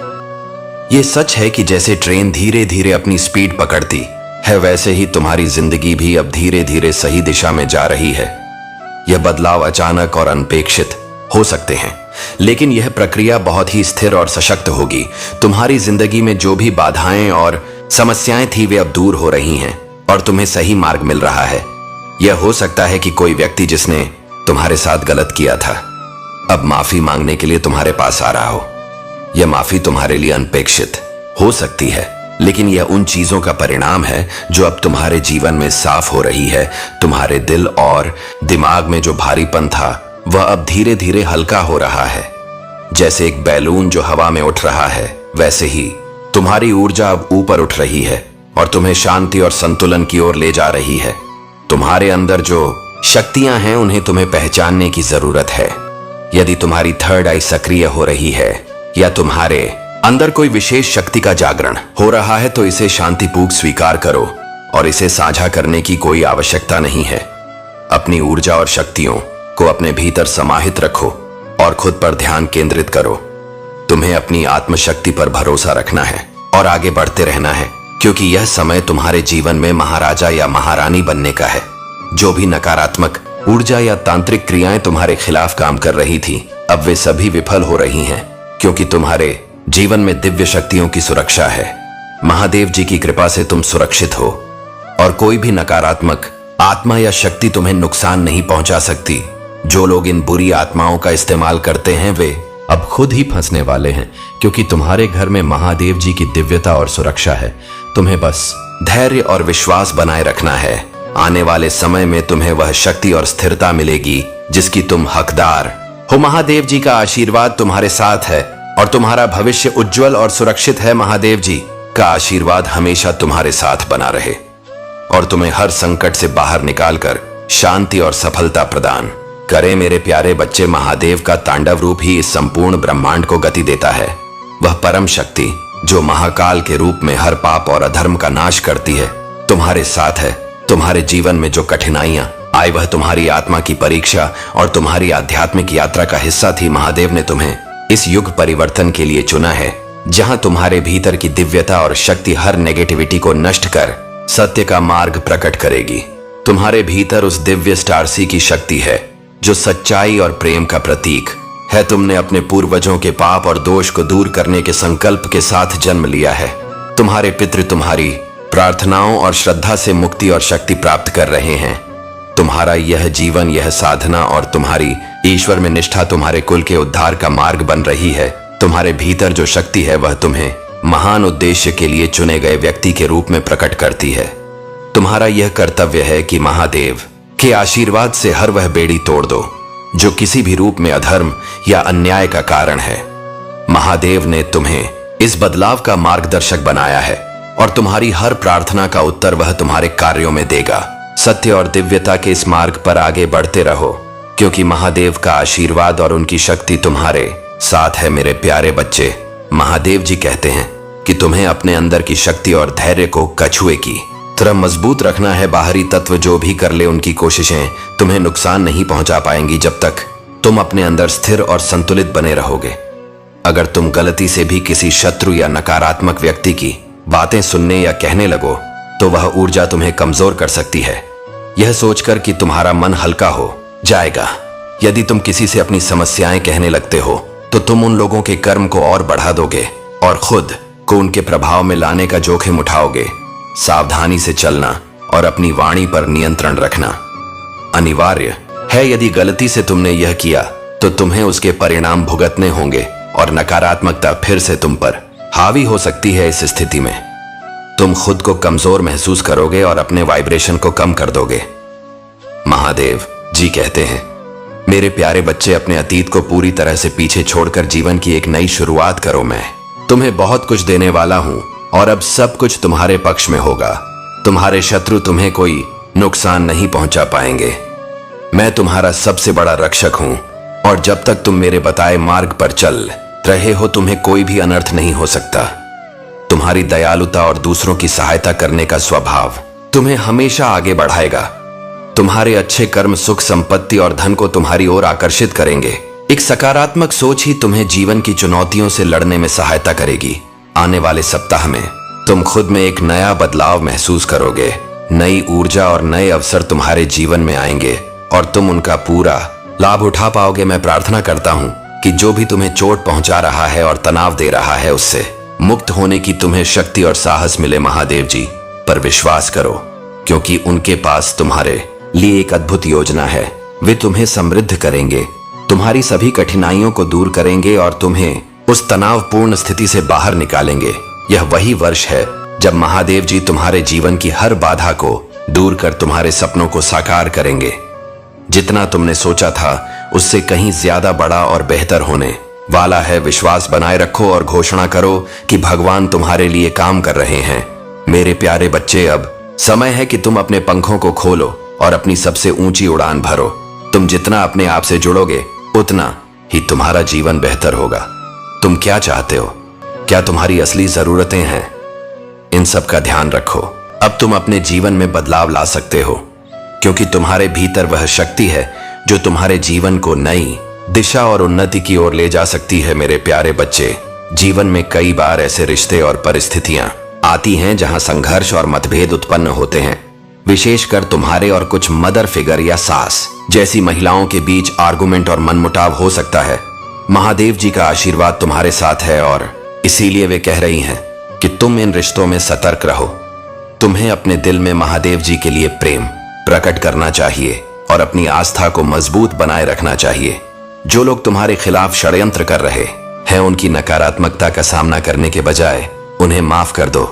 ये सच है कि जैसे ट्रेन धीरे धीरे अपनी स्पीड पकड़ती है, वैसे ही तुम्हारी जिंदगी भी अब धीरे धीरे सही दिशा में जा रही है। यह बदलाव अचानक और अनपेक्षित हो सकते हैं, लेकिन यह प्रक्रिया बहुत ही स्थिर और सशक्त होगी। तुम्हारी जिंदगी में जो भी बाधाएं और समस्याएं थी वे अब दूर हो रही हैं और तुम्हें सही मार्ग मिल रहा है। यह हो सकता है कि कोई व्यक्ति जिसने तुम्हारे साथ गलत किया था अब माफी मांगने के लिए तुम्हारे पास आ रहा हो। यह माफी तुम्हारे लिए अनपेक्षित हो सकती है, लेकिन यह उन चीजों का परिणाम है जो अब तुम्हारे जीवन में साफ हो रही है। तुम्हारे दिल और दिमाग में जो भारीपन था वह अब धीरे धीरे हल्का हो रहा है। जैसे एक बैलून जो हवा में उठ रहा है, वैसे ही तुम्हारी ऊर्जा अब ऊपर उठ रही है और तुम्हें शांति और संतुलन की ओर ले जा रही है। तुम्हारे अंदर जो शक्तियां हैं उन्हें तुम्हें पहचानने की जरूरत है। यदि तुम्हारी थर्ड आई सक्रिय हो रही है या तुम्हारे अंदर कोई विशेष शक्ति का जागरण हो रहा है तो इसे शांतिपूर्वक स्वीकार करो और इसे साझा करने की कोई आवश्यकता नहीं है। अपनी ऊर्जा और शक्तियों को अपने भीतर समाहित रखो और खुद पर ध्यान केंद्रित करो। तुम्हें अपनी आत्मशक्ति पर भरोसा रखना है और आगे बढ़ते रहना है, क्योंकि यह समय तुम्हारे जीवन में महाराजा या महारानी बनने का है। जो भी नकारात्मक ऊर्जा या तांत्रिक क्रियाएं तुम्हारे खिलाफ काम कर रही थी अब वे सभी विफल हो रही हैं, क्योंकि तुम्हारे जीवन में दिव्य शक्तियों की सुरक्षा है। महादेव जी की कृपा से तुम सुरक्षित हो और कोई भी नकारात्मक आत्मा या शक्ति तुम्हें नुकसान नहीं पहुंचा सकती। जो लोग इन बुरी आत्माओं का इस्तेमाल करते हैं वे अब खुद ही फंसने वाले हैं, क्योंकि तुम्हारे घर में महादेव जी की दिव्यता और सुरक्षा है। तुम्हें बस धैर्य और विश्वास बनाए रखना है। आने वाले समय में तुम्हें वह शक्ति और स्थिरता मिलेगी जिसकी तुम हकदार हो। महादेव जी का आशीर्वाद तुम्हारे साथ है और तुम्हारा भविष्य उज्जवल और सुरक्षित है। महादेव जी का आशीर्वाद हमेशा तुम्हारे साथ बना रहे और तुम्हें हर संकट से बाहर निकालकर शांति और सफलता प्रदान करे। मेरे प्यारे बच्चे, महादेव का तांडव रूप ही इस संपूर्ण ब्रह्मांड को गति देता है। वह परम शक्ति जो महाकाल के रूप में हर पाप और अधर्म का नाश करती है तुम्हारे साथ है। तुम्हारे जीवन में जो कठिनाइयां आई वह तुम्हारी आत्मा की परीक्षा और तुम्हारी आध्यात्मिक यात्रा का हिस्सा थी। महादेव ने तुम्हें इस युग परिवर्तन के लिए चुना है, जहां तुम्हारे भीतर की दिव्यता और शक्ति हर नेगेटिविटी को नष्ट कर सत्य का मार्ग प्रकट करेगी। तुम्हारे भीतर उस दिव्य स्टारसी की शक्ति है जो सच्चाई और प्रेम का प्रतीक है। तुमने अपने पूर्वजों के पाप और दोष को दूर करने के संकल्प के साथ जन्म लिया है। तुम्हारे पितृ तुम्हारी प्रार्थनाओं और श्रद्धा से मुक्ति और शक्ति प्राप्त कर रहे हैं। तुम्हारा यह जीवन, यह साधना और तुम्हारी ईश्वर में निष्ठा तुम्हारे कुल के उद्धार का मार्ग बन रही है। तुम्हारे भीतर जो शक्ति है वह तुम्हें महान उद्देश्य के लिए चुने गए व्यक्ति के रूप में प्रकट करती है। तुम्हारा यह कर्तव्य है कि महादेव के आशीर्वाद से हर वह बेड़ी तोड़ दो जो किसी भी रूप में अधर्म या अन्याय का कारण है। महादेव ने तुम्हें इस बदलाव का मार्गदर्शक बनाया है और तुम्हारी हर प्रार्थना का उत्तर वह तुम्हारे कार्यों में देगा। सत्य और दिव्यता के इस मार्ग पर आगे बढ़ते रहो, क्योंकि महादेव का आशीर्वाद और उनकी शक्ति तुम्हारे साथ है। मेरे प्यारे बच्चे, महादेव जी कहते हैं कि तुम्हें अपने अंदर की शक्ति और धैर्य को कछुए की तरह मजबूत रखना है। बाहरी तत्व जो भी कर ले, उनकी कोशिशें तुम्हें नुकसान नहीं पहुंचा पाएंगी जब तक तुम अपने अंदर स्थिर और संतुलित बने रहोगे। अगर तुम गलती से भी किसी शत्रु या नकारात्मक व्यक्ति की बातें सुनने या कहने लगो तो वह ऊर्जा तुम्हें कमजोर कर सकती है। यह सोचकर कि तुम्हारा मन हल्का हो जाएगा यदि तुम किसी से अपनी समस्याएं कहने लगते हो, तो तुम उन लोगों के कर्म को और बढ़ा दोगे और खुद को उनके प्रभाव में लाने का जोखिम उठाओगे। सावधानी से चलना और अपनी वाणी पर नियंत्रण रखना अनिवार्य है। यदि गलती से तुमने यह किया तो तुम्हें उसके परिणाम भुगतने होंगे और नकारात्मकता फिर से तुम पर हावी हो सकती है। इस स्थिति में तुम खुद को कमजोर महसूस करोगे और अपने वाइब्रेशन को कम कर दोगे। महादेव जी कहते हैं, मेरे प्यारे बच्चे, अपने अतीत को पूरी तरह से पीछे छोड़कर जीवन की एक नई शुरुआत करो। मैं तुम्हें बहुत कुछ देने वाला हूं और अब सब कुछ तुम्हारे पक्ष में होगा। तुम्हारे शत्रु तुम्हें कोई नुकसान नहीं पहुंचा पाएंगे। मैं तुम्हारा सबसे बड़ा रक्षक हूं और जब तक तुम मेरे बताए मार्ग पर चल रहे हो, तुम्हें कोई भी अनर्थ नहीं हो सकता। तुम्हारी दयालुता और दूसरों की सहायता करने का स्वभाव तुम्हें हमेशा आगे बढ़ाएगा। तुम्हारे अच्छे कर्म सुख, संपत्ति और धन को तुम्हारी ओर आकर्षित करेंगे। एक सकारात्मक सोच ही तुम्हें जीवन की चुनौतियों से लड़ने में सहायता करेगी। आने वाले सप्ताह में तुम खुद में एक नया बदलाव महसूस करोगे। नई ऊर्जा और नए अवसर तुम्हारे जीवन में आएंगे और तुम उनका पूरा लाभ उठा पाओगे। मैं प्रार्थना करता हूं कि जो भी तुम्हें चोट पहुंचा रहा है और तनाव दे रहा है, उससे मुक्त होने की तुम्हें शक्ति और साहस मिले। महादेव जी पर विश्वास करो, क्योंकि उनके पास तुम्हारे लिए एक अद्भुत योजना है। वे तुम्हें समृद्ध करेंगे, तुम्हारी सभी कठिनाइयों को दूर करेंगे और तुम्हें उस तनावपूर्ण स्थिति से बाहर निकालेंगे। यह वही वर्ष है जब महादेव जी तुम्हारे जीवन की हर बाधा को दूर कर तुम्हारे सपनों को साकार करेंगे। जितना तुमने सोचा था उससे कहीं ज्यादा बड़ा और बेहतर होने वाला है। विश्वास बनाए रखो और घोषणा करो कि भगवान तुम्हारे लिए काम कर रहे हैं। मेरे प्यारे बच्चे, अब समय है कि तुम अपने पंखों को खोलो और अपनी सबसे ऊंची उड़ान भरो। तुम जितना अपने आप से जुड़ोगे उतना ही तुम्हारा जीवन बेहतर होगा। तुम क्या चाहते हो? क्या तुम्हारी असली जरूरतें हैं? इन सब का ध्यान रखो। अब तुम अपने जीवन में बदलाव ला सकते हो, क्योंकि तुम्हारे भीतर वह शक्ति है जो तुम्हारे जीवन को नई दिशा और उन्नति की ओर ले जा सकती है। मेरे प्यारे बच्चे, जीवन में कई बार ऐसे रिश्ते और परिस्थितियां आती हैं जहां संघर्ष और मतभेद उत्पन्न होते हैं। विशेषकर तुम्हारे और कुछ मदर फिगर या सास जैसी महिलाओं के बीच आर्गुमेंट और मनमुटाव हो सकता है। महादेव जी का आशीर्वाद तुम्हारे साथ है और इसीलिए वे कह रही हैं कि तुम इन रिश्तों में सतर्क रहो। तुम्हें अपने दिल में महादेव जी के लिए प्रेम प्रकट करना चाहिए और अपनी आस्था को मजबूत बनाए रखना चाहिए। जो लोग तुम्हारे खिलाफ षड्यंत्र कर रहे हैं, उनकी नकारात्मकता का सामना करने के बजाय उन्हें माफ कर दो।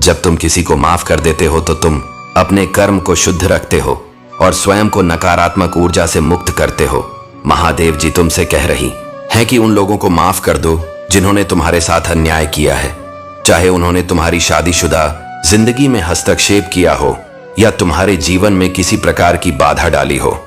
जब तुम किसी को माफ कर देते हो तो तुम अपने कर्म को शुद्ध रखते हो और स्वयं को नकारात्मक ऊर्जा से मुक्त करते हो। महादेव जी तुमसे कह रही हैं कि उन लोगों को माफ कर दो जिन्होंने तुम्हारे साथ अन्याय किया है, चाहे उन्होंने तुम्हारी शादीशुदा जिंदगी में हस्तक्षेप किया हो या तुम्हारे जीवन में किसी प्रकार की बाधा डाली हो।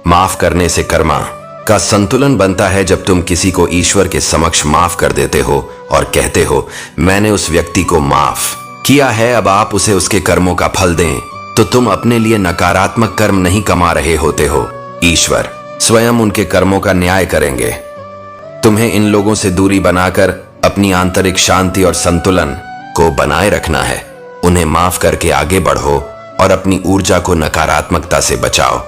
माफ करने से कर्मा का संतुलन बनता है। जब तुम किसी को ईश्वर के समक्ष माफ कर देते हो और कहते हो, मैंने उस व्यक्ति को माफ किया है, अब आप उसे उसके कर्मों का फल दें, तो तुम अपने लिए नकारात्मक कर्म नहीं कमा रहे होते हो। ईश्वर स्वयं उनके कर्मों का न्याय करेंगे। तुम्हें इन लोगों से दूरी बनाकर अपनी आंतरिक शांति और संतुलन को बनाए रखना है। उन्हें माफ करके आगे बढ़ो और अपनी ऊर्जा को नकारात्मकता से बचाओ।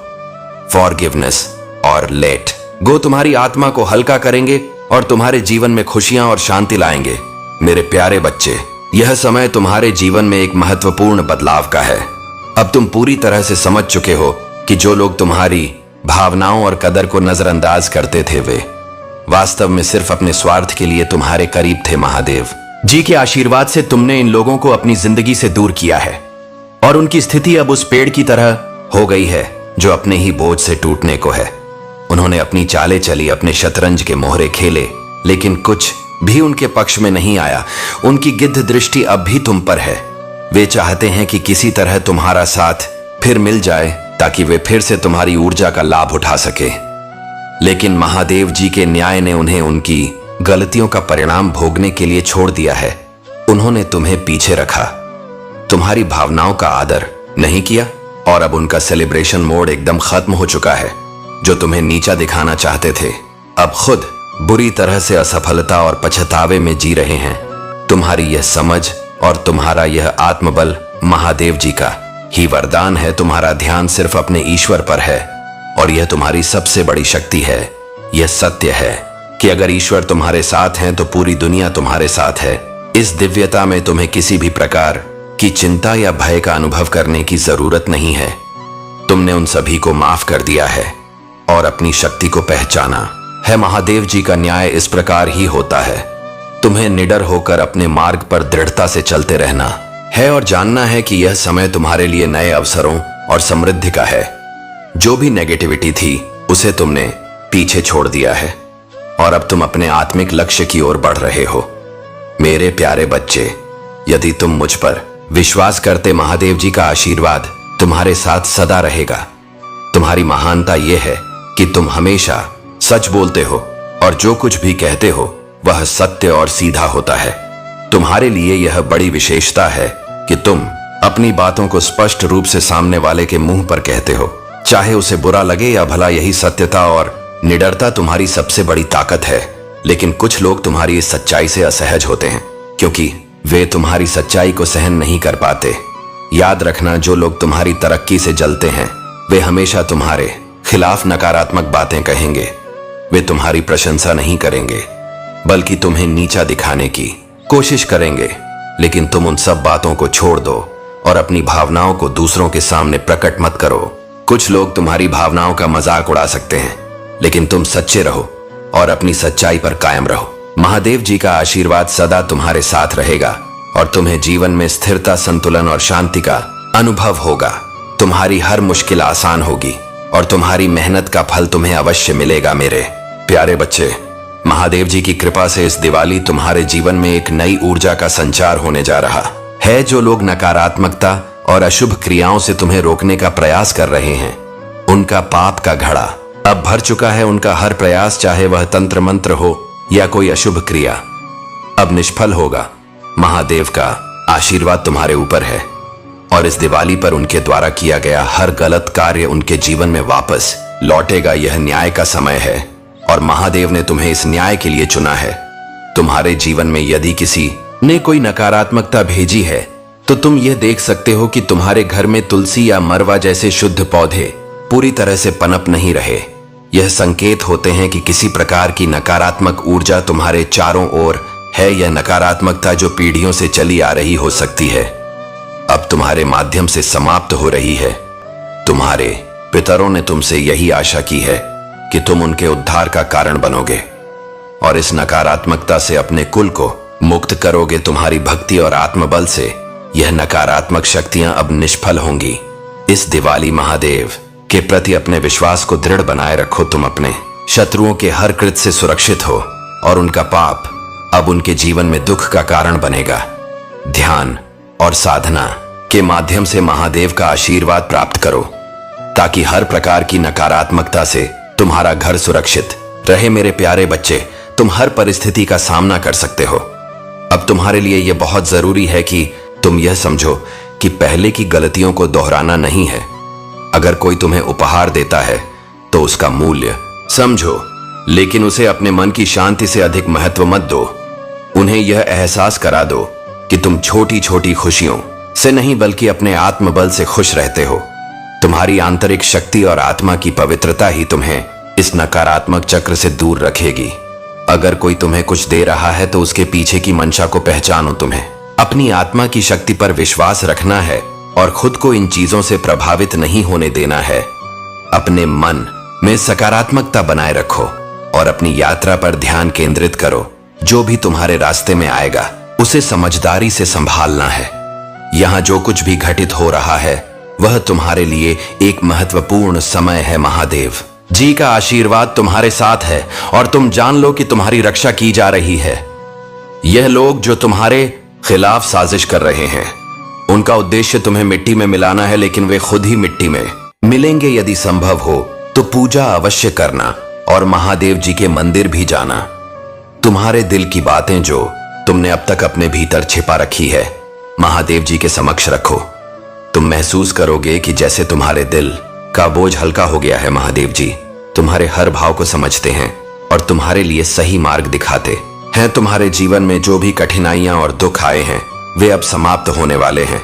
फॉरगिवनेस और लेट गो तुम्हारी आत्मा को हल्का करेंगे और तुम्हारे जीवन में खुशियां और शांति लाएंगे। मेरे प्यारे बच्चे, यह समय तुम्हारे जीवन में एक महत्वपूर्ण बदलाव का है। अब तुम पूरी तरह से समझ चुके हो कि जो लोग तुम्हारी भावनाओं और कदर को नजरअंदाज करते थे वे वास्तव में सिर्फ अपने स्वार्थ के लिए तुम्हारे करीब थे। महादेव जी के आशीर्वाद से तुमने इन लोगों को अपनी जिंदगी से दूर किया है और उनकी स्थिति अब उस पेड़ की तरह हो गई है जो अपने ही बोझ से टूटने को है। उन्होंने अपनी चालें चली, अपने शतरंज के मोहरे खेले, लेकिन कुछ भी उनके पक्ष में नहीं आया। उनकी गिद्ध दृष्टि अब भी तुम पर है। वे चाहते हैं कि किसी तरह तुम्हारा साथ फिर मिल जाए ताकि वे फिर से तुम्हारी ऊर्जा का लाभ उठा सके। लेकिन महादेव जी के न्याय ने उन्हें उनकी गलतियों का परिणाम भोगने के लिए छोड़ दिया है। उन्होंने तुम्हें पीछे रखा, तुम्हारी भावनाओं का आदर नहीं किया और अब उनका सेलिब्रेशन मोड एकदम खत्म हो चुका है। जो तुम्हें नीचा दिखाना चाहते थे अब खुद बुरी तरह से असफलता और पछतावे में जी रहे हैं। तुम्हारी यह समझ और तुम्हारा यह आत्मबल महादेव जी का ही वरदान है। तुम्हारा ध्यान सिर्फ अपने ईश्वर पर है और यह तुम्हारी सबसे बड़ी शक्ति है। यह सत्य है कि अगर ईश्वर तुम्हारे साथ हैं तो पूरी दुनिया तुम्हारे साथ है। इस दिव्यता में तुम्हें किसी भी प्रकार की चिंता या भय का अनुभव करने की जरूरत नहीं है। तुमने उन सभी को माफ कर दिया है और अपनी शक्ति को पहचाना है। महादेव जी का न्याय इस प्रकार ही होता है। तुम्हें निडर होकर अपने मार्ग पर दृढ़ता से चलते रहना है और जानना है कि यह समय तुम्हारे लिए नए अवसरों और समृद्धि का है। जो भी नेगेटिविटी थी उसे तुमने पीछे छोड़ दिया है और अब तुम अपने आत्मिक लक्ष्य की ओर बढ़ रहे हो। मेरे प्यारे बच्चे, यदि तुम मुझ पर विश्वास करते, महादेव जी का आशीर्वाद तुम्हारे साथ सदा रहेगा। तुम्हारी महानता यह है कि तुम हमेशा सच बोलते हो और जो कुछ भी कहते हो वह सत्य और सीधा होता है। तुम्हारे लिए यह बड़ी विशेषता है कि तुम अपनी बातों को स्पष्ट रूप से सामने वाले के मुंह पर कहते हो, चाहे उसे बुरा लगे या भला। यही सत्यता और निडरता तुम्हारी सबसे बड़ी ताकत है। लेकिन कुछ लोग तुम्हारी इस सच्चाई से असहज होते हैं क्योंकि वे तुम्हारी सच्चाई को सहन नहीं कर पाते। याद रखना, जो लोग तुम्हारी तरक्की से जलते हैं वे हमेशा तुम्हारे खिलाफ नकारात्मक बातें कहेंगे। वे तुम्हारी प्रशंसा नहीं करेंगे बल्कि तुम्हें नीचा दिखाने की कोशिश करेंगे। लेकिन तुम उन सब बातों को छोड़ दो और अपनी भावनाओं को दूसरों के सामने प्रकट मत करो। कुछ लोग तुम्हारी भावनाओं का मजाक उड़ा सकते हैं, लेकिन तुम सच्चे रहो और अपनी सच्चाई पर कायम रहो। महादेव जी का आशीर्वाद सदा तुम्हारे साथ रहेगा और तुम्हें जीवन में स्थिरता, संतुलन और शांति का अनुभव होगा। तुम्हारी हर मुश्किल आसान होगी और तुम्हारी मेहनत का फल तुम्हें अवश्य मिलेगा। मेरे प्यारे बच्चे, महादेव जी की कृपा से इस दिवाली तुम्हारे जीवन में एक नई ऊर्जा का संचार होने जा रहा है। जो लोग नकारात्मकता और अशुभ क्रियाओं से तुम्हें रोकने का प्रयास कर रहे हैं, उनका पाप का घड़ा अब भर चुका है। उनका हर प्रयास, चाहे वह तंत्र मंत्र हो या कोई अशुभ क्रिया, अब निष्फल होगा। महादेव का आशीर्वाद तुम्हारे ऊपर है और इस दिवाली पर उनके द्वारा किया गया हर गलत कार्य उनके जीवन में वापस लौटेगा। यह न्याय का समय है और महादेव ने तुम्हें इस न्याय के लिए चुना है। तुम्हारे जीवन में यदि किसी ने कोई नकारात्मकता भेजी है तो तुम यह देख सकते हो कि तुम्हारे घर में तुलसी या मरवा जैसे शुद्ध पौधे पूरी तरह से पनप नहीं रहे। यह संकेत होते हैं कि किसी प्रकार की नकारात्मक ऊर्जा तुम्हारे चारों ओर है। यह नकारात्मकता जो पीढ़ियों से चली आ रही हो सकती है, अब तुम्हारे माध्यम से समाप्त हो रही है। तुम्हारे पितरों ने तुमसे यही आशा की है कि तुम उनके उद्धार का कारण बनोगे और इस नकारात्मकता से अपने कुल को मुक्त करोगे। तुम्हारी भक्ति और आत्मबल से यह नकारात्मक शक्तियां अब निष्फल होंगी। इस दिवाली महादेव के प्रति अपने विश्वास को दृढ़ बनाए रखो। तुम अपने शत्रुओं के हर कृत्य से सुरक्षित हो और उनका पाप अब उनके जीवन में दुख का कारण बनेगा। ध्यान और साधना के माध्यम से महादेव का आशीर्वाद प्राप्त करो ताकि हर प्रकार की नकारात्मकता से तुम्हारा घर सुरक्षित रहे। मेरे प्यारे बच्चे, तुम हर परिस्थिति का सामना कर सकते हो। अब तुम्हारे लिए यह बहुत जरूरी है कि तुम यह समझो कि पहले की गलतियों को दोहराना नहीं है। अगर कोई तुम्हें उपहार देता है तो उसका मूल्य समझो, लेकिन उसे अपने मन की शांति से अधिक महत्व मत दो। उन्हें यह एहसास करा दो कि तुम छोटी छोटी खुशियों से नहीं बल्कि अपने आत्मबल से खुश रहते हो। तुम्हारी आंतरिक शक्ति और आत्मा की पवित्रता ही तुम्हें इस नकारात्मक चक्र से दूर रखेगी। अगर कोई तुम्हें कुछ दे रहा है तो उसके पीछे की मंशा को पहचानो। तुम्हें अपनी आत्मा की शक्ति पर विश्वास रखना है और खुद को इन चीजों से प्रभावित नहीं होने देना है। अपने मन में सकारात्मकता बनाए रखो और अपनी यात्रा पर ध्यान केंद्रित करो। जो भी तुम्हारे रास्ते में आएगा उसे समझदारी से संभालना है। यहाँ जो कुछ भी घटित हो रहा है वह तुम्हारे लिए एक महत्वपूर्ण समय है। महादेव जी का आशीर्वाद तुम्हारे साथ है और तुम जान लो कि तुम्हारी रक्षा की जा रही है। यह लोग जो तुम्हारे खिलाफ साजिश कर रहे हैं उनका उद्देश्य तुम्हें मिट्टी में मिलाना है, लेकिन वे खुद ही मिट्टी में मिलेंगे। यदि संभव हो तो पूजा अवश्य करना और महादेव जी के मंदिर भी जाना। तुम्हारे दिल की बातें जो तुमने अब तक अपने भीतर छिपा रखी है महादेव जी के समक्ष रखो। तुम महसूस करोगे कि जैसे तुम्हारे दिल का बोझ हल्का हो गया है। महादेव जी तुम्हारे हर भाव को समझते हैं और तुम्हारे लिए सही मार्ग दिखाते हैं। तुम्हारे जीवन में जो भी कठिनाइयां और दुख आए हैं वे अब समाप्त होने वाले हैं।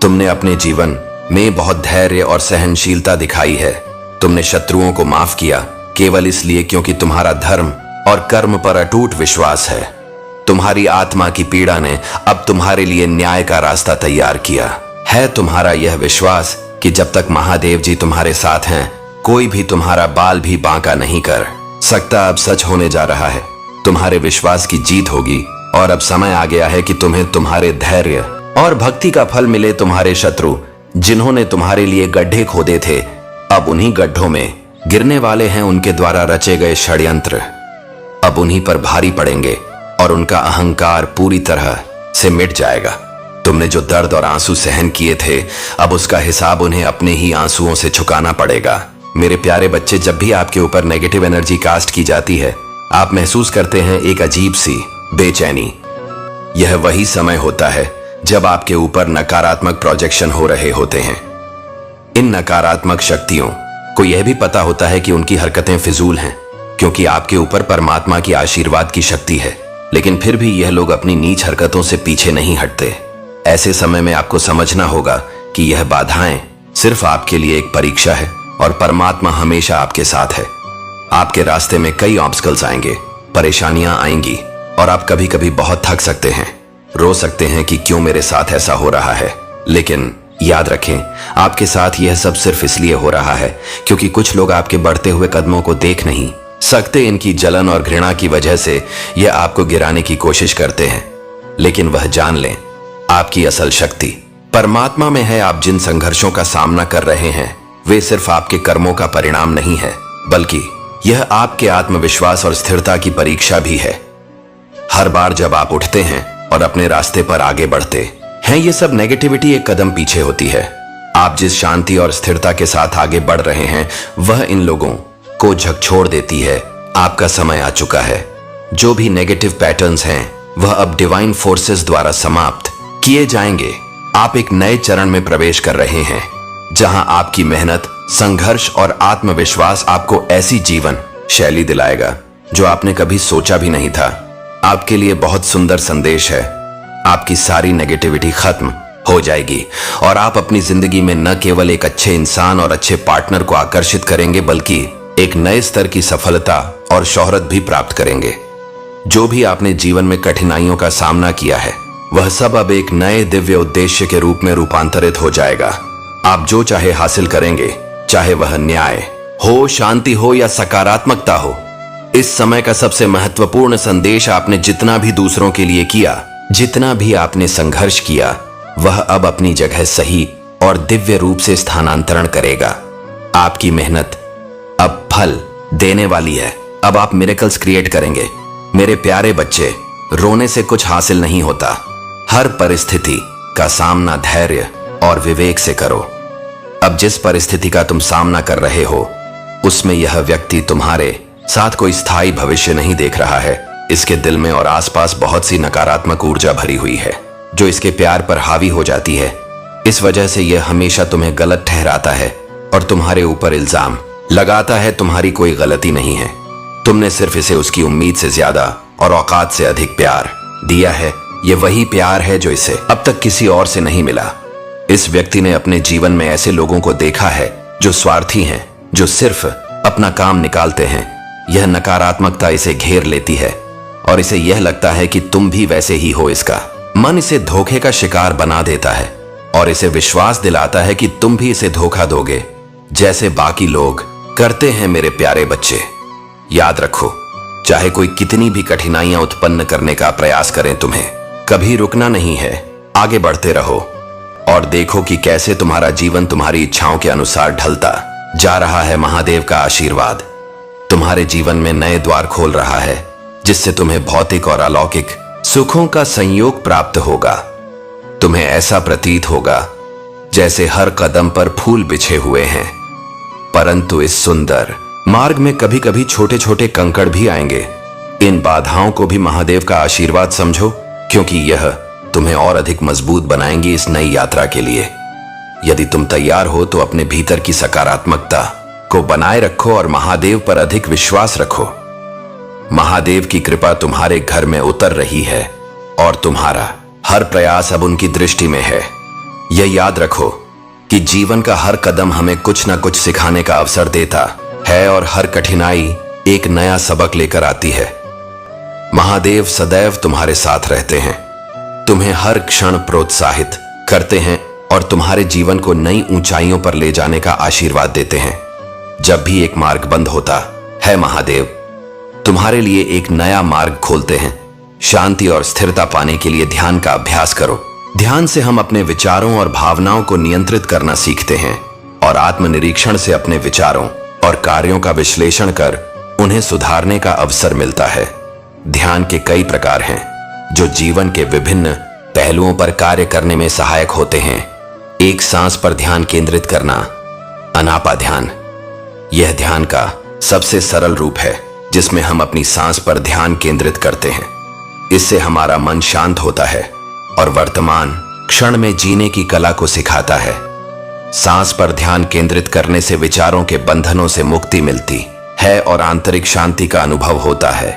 तुमने अपने जीवन में बहुत धैर्य और सहनशीलता दिखाई है। तुमने शत्रुओं को माफ किया केवल इसलिए क्योंकि तुम्हारा धर्म और कर्म पर अटूट विश्वास है। तुम्हारी आत्मा की पीड़ा ने अब तुम्हारे लिए न्याय का रास्ता तैयार किया है। तुम्हारा यह विश्वास कि जब तक महादेव जी तुम्हारे साथ हैं कोई भी तुम्हारा बाल भी बांका नहीं कर सकता अब सच होने जा रहा है। तुम्हारे विश्वास की जीत होगी और अब समय आ गया है कि तुम्हें तुम्हारे धैर्य और भक्ति का फल मिले। तुम्हारे शत्रु जिन्होंने तुम्हारे लिए गड्ढे खोदे थे अब उन्हीं गड्ढों में गिरने वाले हैं। उनके द्वारा रचे गए षड्यंत्र अब उन्हीं पर भारी पड़ेंगे और उनका अहंकार पूरी तरह से मिट जाएगा। तुमने जो दर्द और आंसू सहन किए थे अब उसका हिसाब उन्हें अपने ही आंसुओं से चुकाना पड़ेगा। मेरे प्यारे बच्चे, जब भी आपके ऊपर नेगेटिव एनर्जी कास्ट की जाती है आप महसूस करते हैं एक अजीब सी बेचैनी। यह वही समय होता है जब आपके ऊपर नकारात्मक प्रोजेक्शन हो रहे होते हैं। इन नकारात्मक शक्तियों को यह भी पता होता है कि उनकी हरकतें फिजूल हैं, क्योंकि आपके ऊपर परमात्मा की आशीर्वाद की शक्ति है। लेकिन फिर भी यह लोग अपनी नीच हरकतों से पीछे नहीं हटते। ऐसे समय में आपको समझना होगा कि यह बाधाएं सिर्फ आपके लिए एक परीक्षा है और परमात्मा हमेशा आपके साथ है। आपके रास्ते में कई ऑब्स्टकल्स आएंगे, परेशानियां आएंगी और आप कभी कभी बहुत थक सकते हैं, रो सकते हैं कि क्यों मेरे साथ ऐसा हो रहा है। लेकिन याद रखें, आपके साथ यह सब सिर्फ इसलिए हो रहा है क्योंकि कुछ लोग आपके बढ़ते हुए कदमों को देख नहीं सकते। इनकी जलन और घृणा की वजह से यह आपको गिराने की कोशिश करते हैं। लेकिन वह जान लें, आपकी असल शक्ति परमात्मा में है। आप जिन संघर्षों का सामना कर रहे हैं वे सिर्फ आपके कर्मों का परिणाम नहीं है, बल्कि यह आपके आत्मविश्वास और स्थिरता की परीक्षा भी है। हर बार जब आप उठते हैं और अपने रास्ते पर आगे बढ़ते हैं, ये सब नेगेटिविटी एक कदम पीछे होती है। आप जिस शांति और स्थिरता के साथ आगे बढ़ रहे हैं वह इन लोगों को झकझोर देती है। आपका समय आ चुका है। जो भी नेगेटिव पैटर्न्स हैं वह अब डिवाइन फोर्सेस द्वारा समाप्त किए जाएंगे। आप एक नए चरण में प्रवेश कर रहे हैं जहां आपकी मेहनत, संघर्ष और आत्मविश्वास आपको ऐसी जीवन शैली दिलाएगा जो आपने कभी सोचा भी नहीं था। आपके लिए बहुत सुंदर संदेश है। आपकी सारी नेगेटिविटी खत्म हो जाएगी और आप अपनी जिंदगी में न केवल एक अच्छे इंसान और अच्छे पार्टनर को आकर्षित करेंगे बल्कि एक नए स्तर की सफलता और शोहरत भी प्राप्त करेंगे। जो भी आपने जीवन में कठिनाइयों का सामना किया है वह सब अब एक नए दिव्य उद्देश्य के रूप में रूपांतरित हो जाएगा। आप जो चाहे हासिल करेंगे, चाहे वह न्याय हो, शांति हो या सकारात्मकता हो। इस समय का सबसे महत्वपूर्ण संदेश, आपने जितना भी दूसरों के लिए किया, जितना भी आपने संघर्ष किया, वह अब अपनी जगह सही और दिव्य रूप से स्थानांतरण करेगा। आपकी मेहनत अब फल देने वाली है। अब आप मिरेकल्स क्रिएट करेंगे। मेरे प्यारे बच्चे, रोने से कुछ हासिल नहीं होता। हर परिस्थिति का सामना धैर्य और विवेक से करो। अब जिस परिस्थिति का तुम सामना कर रहे हो उसमें यह व्यक्ति तुम्हारे साथ कोई स्थायी भविष्य नहीं देख रहा है। इसके दिल में और आसपास बहुत सी नकारात्मक ऊर्जा भरी हुई है जो इसके प्यार पर हावी हो जाती है। इस वजह से यह हमेशा तुम्हें गलत ठहराता है और तुम्हारे ऊपर इल्जाम लगाता है। तुम्हारी कोई गलती नहीं है, तुमने सिर्फ इसे उसकी उम्मीद से ज्यादा और औकात से अधिक प्यार दिया है। यह वही प्यार है जो इसे अब तक किसी और से नहीं मिला। इस व्यक्ति ने अपने जीवन में ऐसे लोगों को देखा है जो स्वार्थी हैं, जो सिर्फ अपना काम निकालते हैं, यह नकारात्मकता इसे घेर लेती है और इसे यह लगता है कि तुम भी वैसे ही हो। इसका मन इसे धोखे का शिकार बना देता है और इसे विश्वास दिलाता है कि तुम भी इसे धोखा दोगे जैसे बाकी लोग करते हैं। मेरे प्यारे बच्चे, याद रखो, चाहे कोई कितनी भी कठिनाइयां उत्पन्न करने का प्रयास करें, तुम्हें कभी रुकना नहीं है। आगे बढ़ते रहो और देखो कि कैसे तुम्हारा जीवन तुम्हारी इच्छाओं के अनुसार ढलता जा रहा है। महादेव का आशीर्वाद तुम्हारे जीवन में नए द्वार खोल रहा है, जिससे तुम्हें भौतिक और अलौकिक सुखों का संयोग प्राप्त होगा। तुम्हें ऐसा प्रतीत होगा जैसे हर कदम पर फूल बिछे हुए हैं, परंतु इस सुंदर मार्ग में कभी कभी छोटे छोटे कंकड़ भी आएंगे। इन बाधाओं को भी महादेव का आशीर्वाद समझो, क्योंकि यह तुम्हें और अधिक मजबूत बनाएंगी इस नई यात्रा के लिए। यदि तुम तैयार हो तो अपने भीतर की सकारात्मकता को बनाए रखो और महादेव पर अधिक विश्वास रखो। महादेव की कृपा तुम्हारे घर में उतर रही है और तुम्हारा हर प्रयास अब उनकी दृष्टि में है। यह याद रखो कि जीवन का हर कदम हमें कुछ ना कुछ सिखाने का अवसर देता है और हर कठिनाई एक नया सबक लेकर आती है। महादेव सदैव तुम्हारे साथ रहते हैं, तुम्हें हर क्षण प्रोत्साहित करते हैं और तुम्हारे जीवन को नई ऊंचाइयों पर ले जाने का आशीर्वाद देते हैं। जब भी एक मार्ग बंद होता है, महादेव तुम्हारे लिए एक नया मार्ग खोलते हैं। शांति और स्थिरता पाने के लिए ध्यान का अभ्यास करो। ध्यान से हम अपने विचारों और भावनाओं को नियंत्रित करना सीखते हैं और आत्मनिरीक्षण से अपने विचारों और कार्यों का विश्लेषण कर उन्हें सुधारने का अवसर मिलता है। ध्यान के कई प्रकार हैं जो जीवन के विभिन्न पहलुओं पर कार्य करने में सहायक होते हैं। एक सांस पर ध्यान केंद्रित करना, अनापा ध्यान, यह ध्यान का सबसे सरल रूप है जिसमें हम अपनी सांस पर ध्यान केंद्रित करते हैं। इससे हमारा मन शांत होता है और वर्तमान क्षण में जीने की कला को सिखाता है। सांस पर ध्यान केंद्रित करने से विचारों के बंधनों से मुक्ति मिलती है और आंतरिक शांति का अनुभव होता है।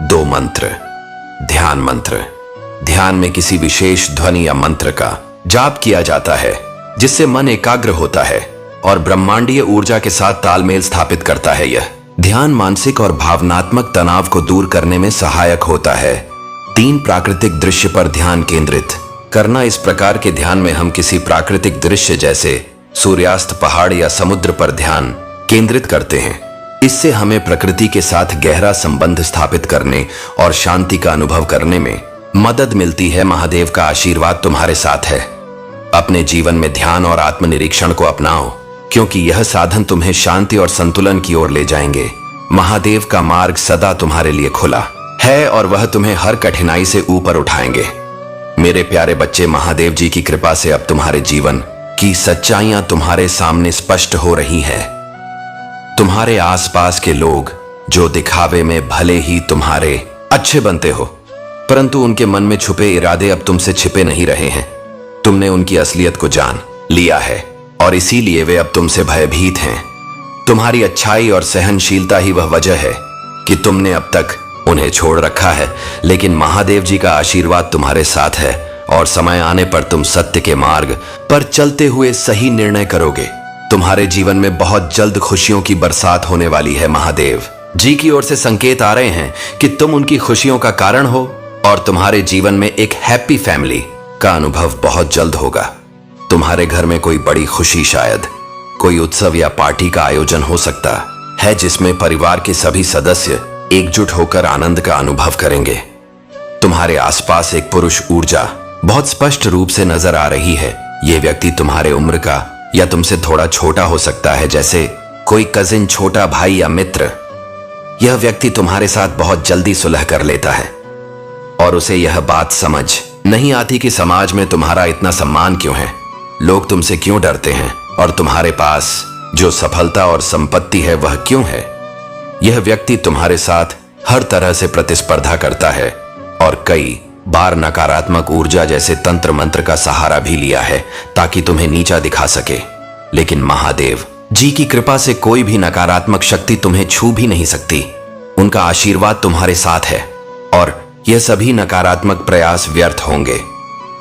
2 मंत्र। ध्यान मंत्र, ध्यान में किसी विशेष ध्वनि या मंत्र का जाप किया जाता है जिससे मन एकाग्र होता है और ब्रह्मांडीय ऊर्जा के साथ तालमेल स्थापित करता है। यह ध्यान मानसिक और भावनात्मक तनाव को दूर करने में सहायक होता है। 3 प्राकृतिक दृश्य पर ध्यान केंद्रित करना। इस प्रकार के ध्यान में हम किसी प्राकृतिक दृश्य जैसे सूर्यास्त, पहाड़ या समुद्र पर ध्यान केंद्रित करते हैं। इससे हमें प्रकृति के साथ गहरा संबंध स्थापित करने और शांति का अनुभव करने में मदद मिलती है। महादेव का आशीर्वाद तुम्हारे साथ है। अपने जीवन में ध्यान और आत्मनिरीक्षण को अपनाओ, क्योंकि यह साधन तुम्हें शांति और संतुलन की ओर ले जाएंगे। महादेव का मार्ग सदा तुम्हारे लिए खुला है और वह तुम्हें हर कठिनाई से ऊपर उठाएंगे। मेरे प्यारे बच्चे, महादेव जी की कृपा से अब तुम्हारे जीवन की सच्चाइयां तुम्हारे सामने स्पष्ट हो रही हैं। तुम्हारे आसपास के लोग जो दिखावे में भले ही तुम्हारे अच्छे बनते हो, परंतु उनके मन में छुपे इरादे अब तुमसे छिपे नहीं रहे हैं। तुमने उनकी असलियत को जान लिया है और इसीलिए वे अब तुमसे भयभीत हैं। तुम्हारी अच्छाई और सहनशीलता ही वह वजह है कि तुमने अब तक उन्हें छोड़ रखा है, लेकिन महादेव जी का आशीर्वाद तुम्हारे साथ है और समय आने पर तुम सत्य के मार्ग पर चलते हुए सही निर्णय करोगे। तुम्हारे जीवन में बहुत जल्द खुशियों की बरसात होने वाली है। महादेव जी की ओर से संकेत आ रहे हैं कि तुम उनकी खुशियों का कारण हो और तुम्हारे जीवन में एक हैप्पी फैमिली का अनुभव बहुत जल्द होगा। तुम्हारे घर में कोई बड़ी खुशी, शायद कोई उत्सव या पार्टी का आयोजन हो सकता है जिसमें परिवार के सभी सदस्य एकजुट होकर आनंद का अनुभव करेंगे। तुम्हारे आसपास एक पुरुष ऊर्जा बहुत स्पष्ट रूप से नजर आ रही है। यह व्यक्ति तुम्हारे उम्र का या तुमसे थोड़ा छोटा हो सकता है, जैसे कोई कजिन, छोटा भाई या मित्र। यह व्यक्ति तुम्हारे साथ बहुत जल्दी सुलह कर लेता है और उसे यह बात समझ नहीं आती कि समाज में तुम्हारा इतना सम्मान क्यों है, लोग तुमसे क्यों डरते हैं और तुम्हारे पास जो सफलता और संपत्ति है वह क्यों है। यह व्यक्ति तुम्हारे साथ हर तरह से प्रतिस्पर्धा करता है और कई बार नकारात्मक ऊर्जा जैसे तंत्र मंत्र का सहारा भी लिया है ताकि तुम्हें नीचा दिखा सके। लेकिन महादेव जी की कृपा से कोई भी नकारात्मक शक्ति तुम्हें छू भी नहीं सकती। उनका आशीर्वाद तुम्हारे साथ है और यह सभी नकारात्मक प्रयास व्यर्थ होंगे।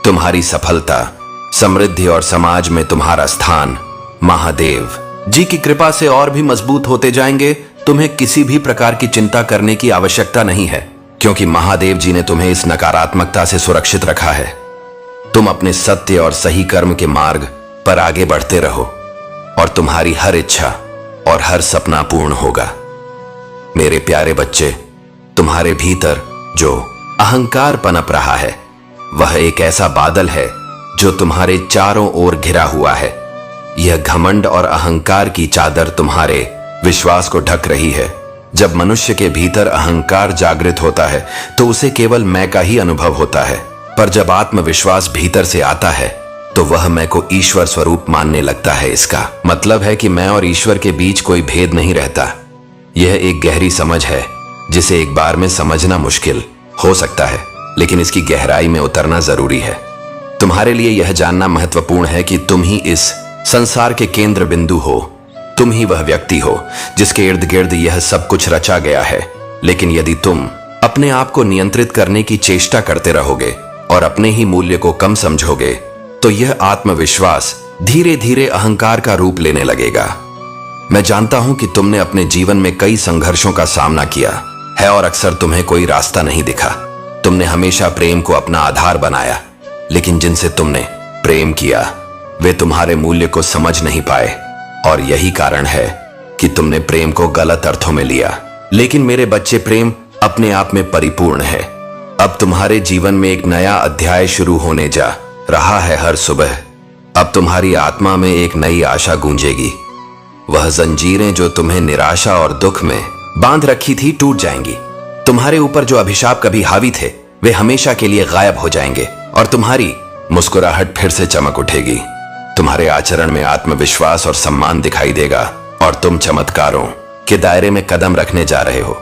तुम्हारी सफलता, समृद्धि और समाज में तुम्हारा स्थान महादेव जी की कृपा से और भी मजबूत होते जाएंगे। तुम्हें किसी भी प्रकार की चिंता करने की आवश्यकता नहीं है, क्योंकि महादेव जी ने तुम्हें इस नकारात्मकता से सुरक्षित रखा है। तुम अपने सत्य और सही कर्म के मार्ग पर आगे बढ़ते रहो और तुम्हारी हर इच्छा और हर सपना पूर्ण होगा। मेरे प्यारे बच्चे, तुम्हारे भीतर जो अहंकार पनप रहा है वह एक ऐसा बादल है जो तुम्हारे चारों ओर घिरा हुआ है। यह घमंड और अहंकार की चादर तुम्हारे विश्वास को ढक रही है। जब मनुष्य के भीतर अहंकार जागृत होता है तो उसे केवल मैं का ही अनुभव होता है, पर जब आत्मविश्वास भीतर से आता है तो वह मैं को ईश्वर स्वरूप मानने लगता है। इसका मतलब है कि मैं और ईश्वर के बीच कोई भेद नहीं रहता। यह एक गहरी समझ है जिसे एक बार में समझना मुश्किल हो सकता है, लेकिन इसकी गहराई में उतरना जरूरी है। तुम्हारे लिए यह जानना महत्वपूर्ण है कि तुम ही इस संसार के केंद्र बिंदु हो। तुम ही वह व्यक्ति हो जिसके इर्द गिर्द यह सब कुछ रचा गया है। लेकिन यदि तुम अपने आप को नियंत्रित करने की चेष्टा करते रहोगे और अपने ही मूल्य को कम समझोगे तो यह आत्मविश्वास धीरे धीरे अहंकार का रूप लेने लगेगा। मैं जानता हूं कि तुमने अपने जीवन में कई संघर्षों का सामना किया है और अक्सर तुम्हें कोई रास्ता नहीं दिखा। तुमने हमेशा प्रेम को अपना आधार बनाया, लेकिन जिनसे तुमने प्रेम किया वे तुम्हारे मूल्य को समझ नहीं पाए और यही कारण है कि तुमने प्रेम को गलत अर्थों में लिया। लेकिन मेरे बच्चे, प्रेम अपने आप में परिपूर्ण है। अब तुम्हारे जीवन में एक नया अध्याय शुरू होने जा रहा है। हर सुबह अब तुम्हारी आत्मा में एक नई आशा गूंजेगी। वह जंजीरें जो तुम्हें निराशा और दुख में बांध रखी थी टूट जाएंगी। तुम्हारे ऊपर जो अभिशाप कभी हावी थे वे हमेशा के लिए गायब हो जाएंगे और तुम्हारी मुस्कुराहट फिर से चमक उठेगी। तुम्हारे आचरण में आत्मविश्वास और सम्मान दिखाई देगा और तुम चमत्कारों के दायरे में कदम रखने जा रहे हो।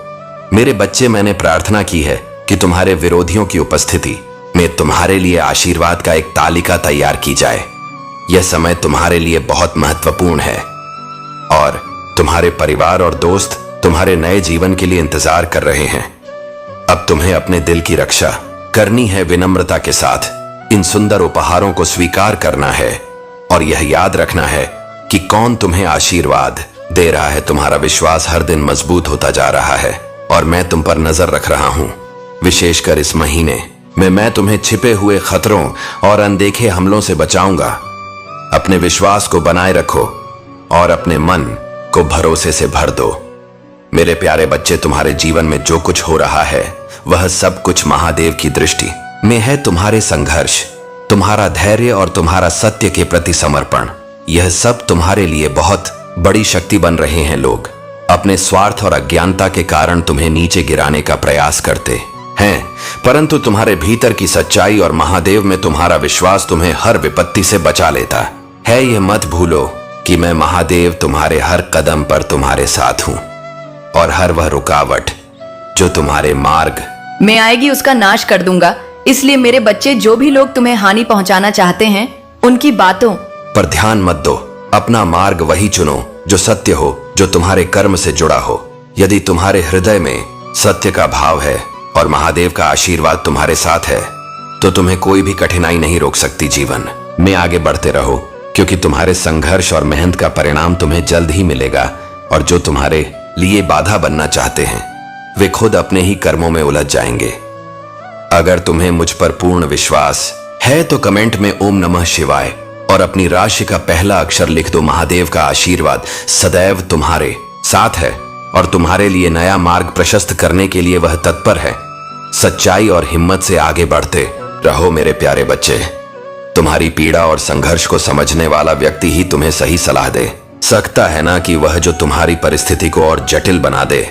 मेरे बच्चे, मैंने प्रार्थना की है कि तुम्हारे विरोधियों की उपस्थिति में तुम्हारे लिए आशीर्वाद का एक तालिका तैयार की जाए। यह समय तुम्हारे लिए बहुत महत्वपूर्ण है और तुम्हारे परिवार और दोस्त तुम्हारे नए जीवन के लिए इंतजार कर रहे हैं। अब तुम्हें अपने दिल की रक्षा करनी है, विनम्रता के साथ इन सुंदर उपहारों को स्वीकार करना है और यह याद रखना है कि कौन तुम्हें आशीर्वाद दे रहा है। तुम्हारा विश्वास हर दिन मजबूत होता जा रहा है और मैं तुम पर नजर रख रहा हूं। विशेषकर इस महीने में मैं तुम्हें छिपे हुए खतरों और अनदेखे हमलों से बचाऊंगा। अपने विश्वास को बनाए रखो और अपने मन को भरोसे से भर दो। मेरे प्यारे बच्चे, तुम्हारे जीवन में जो कुछ हो रहा है वह सब कुछ महादेव की दृष्टि में है। तुम्हारे संघर्ष, तुम्हारा धैर्य और तुम्हारा सत्य के प्रति समर्पण, यह सब तुम्हारे लिए बहुत बड़ी शक्ति बन रहे हैं। लोग अपने स्वार्थ और अज्ञानता के कारण तुम्हें नीचे गिराने का प्रयास करते हैं, परंतु तुम्हारे भीतर की सच्चाई और महादेव में तुम्हारा विश्वास तुम्हें हर विपत्ति से बचा लेता है। यह मत भूलो कि मैं महादेव तुम्हारे हर कदम पर तुम्हारे साथ हूं और हर वह रुकावट जो तुम्हारे मार्ग में आएगी उसका नाश कर दूंगा। इसलिए मेरे बच्चे, जो भी लोग तुम्हें हानि पहुंचाना चाहते हैं उनकी बातों पर ध्यान मत दो। अपना मार्ग वही चुनो जो सत्य हो, जो तुम्हारे कर्म से जुड़ा हो। यदि तुम्हारे हृदय में सत्य का भाव है और महादेव का आशीर्वाद तुम्हारे साथ है तो तुम्हें कोई भी कठिनाई नहीं रोक सकती। जीवन में आगे बढ़ते रहो, क्योंकि तुम्हारे संघर्ष और मेहनत का परिणाम तुम्हें जल्द ही मिलेगा और जो तुम्हारे लिए बाधा बनना चाहते हैं वे खुद अपने ही कर्मों में उलझ जाएंगे। अगर तुम्हें मुझ पर पूर्ण विश्वास है तो कमेंट में ओम नमः शिवाय और अपनी राशि का पहला अक्षर लिख दो। महादेव का आशीर्वाद सदैव तुम्हारे साथ है और तुम्हारे लिए नया मार्ग प्रशस्त करने के लिए वह तत्पर है। सच्चाई और हिम्मत से आगे बढ़ते रहो मेरे प्यारे बच्चे। तुम्हारी पीड़ा और संघर्ष को समझने वाला व्यक्ति ही तुम्हें सही सलाह दे सकता है, ना कि वह जो तुम्हारी परिस्थिति को और जटिल बना दे।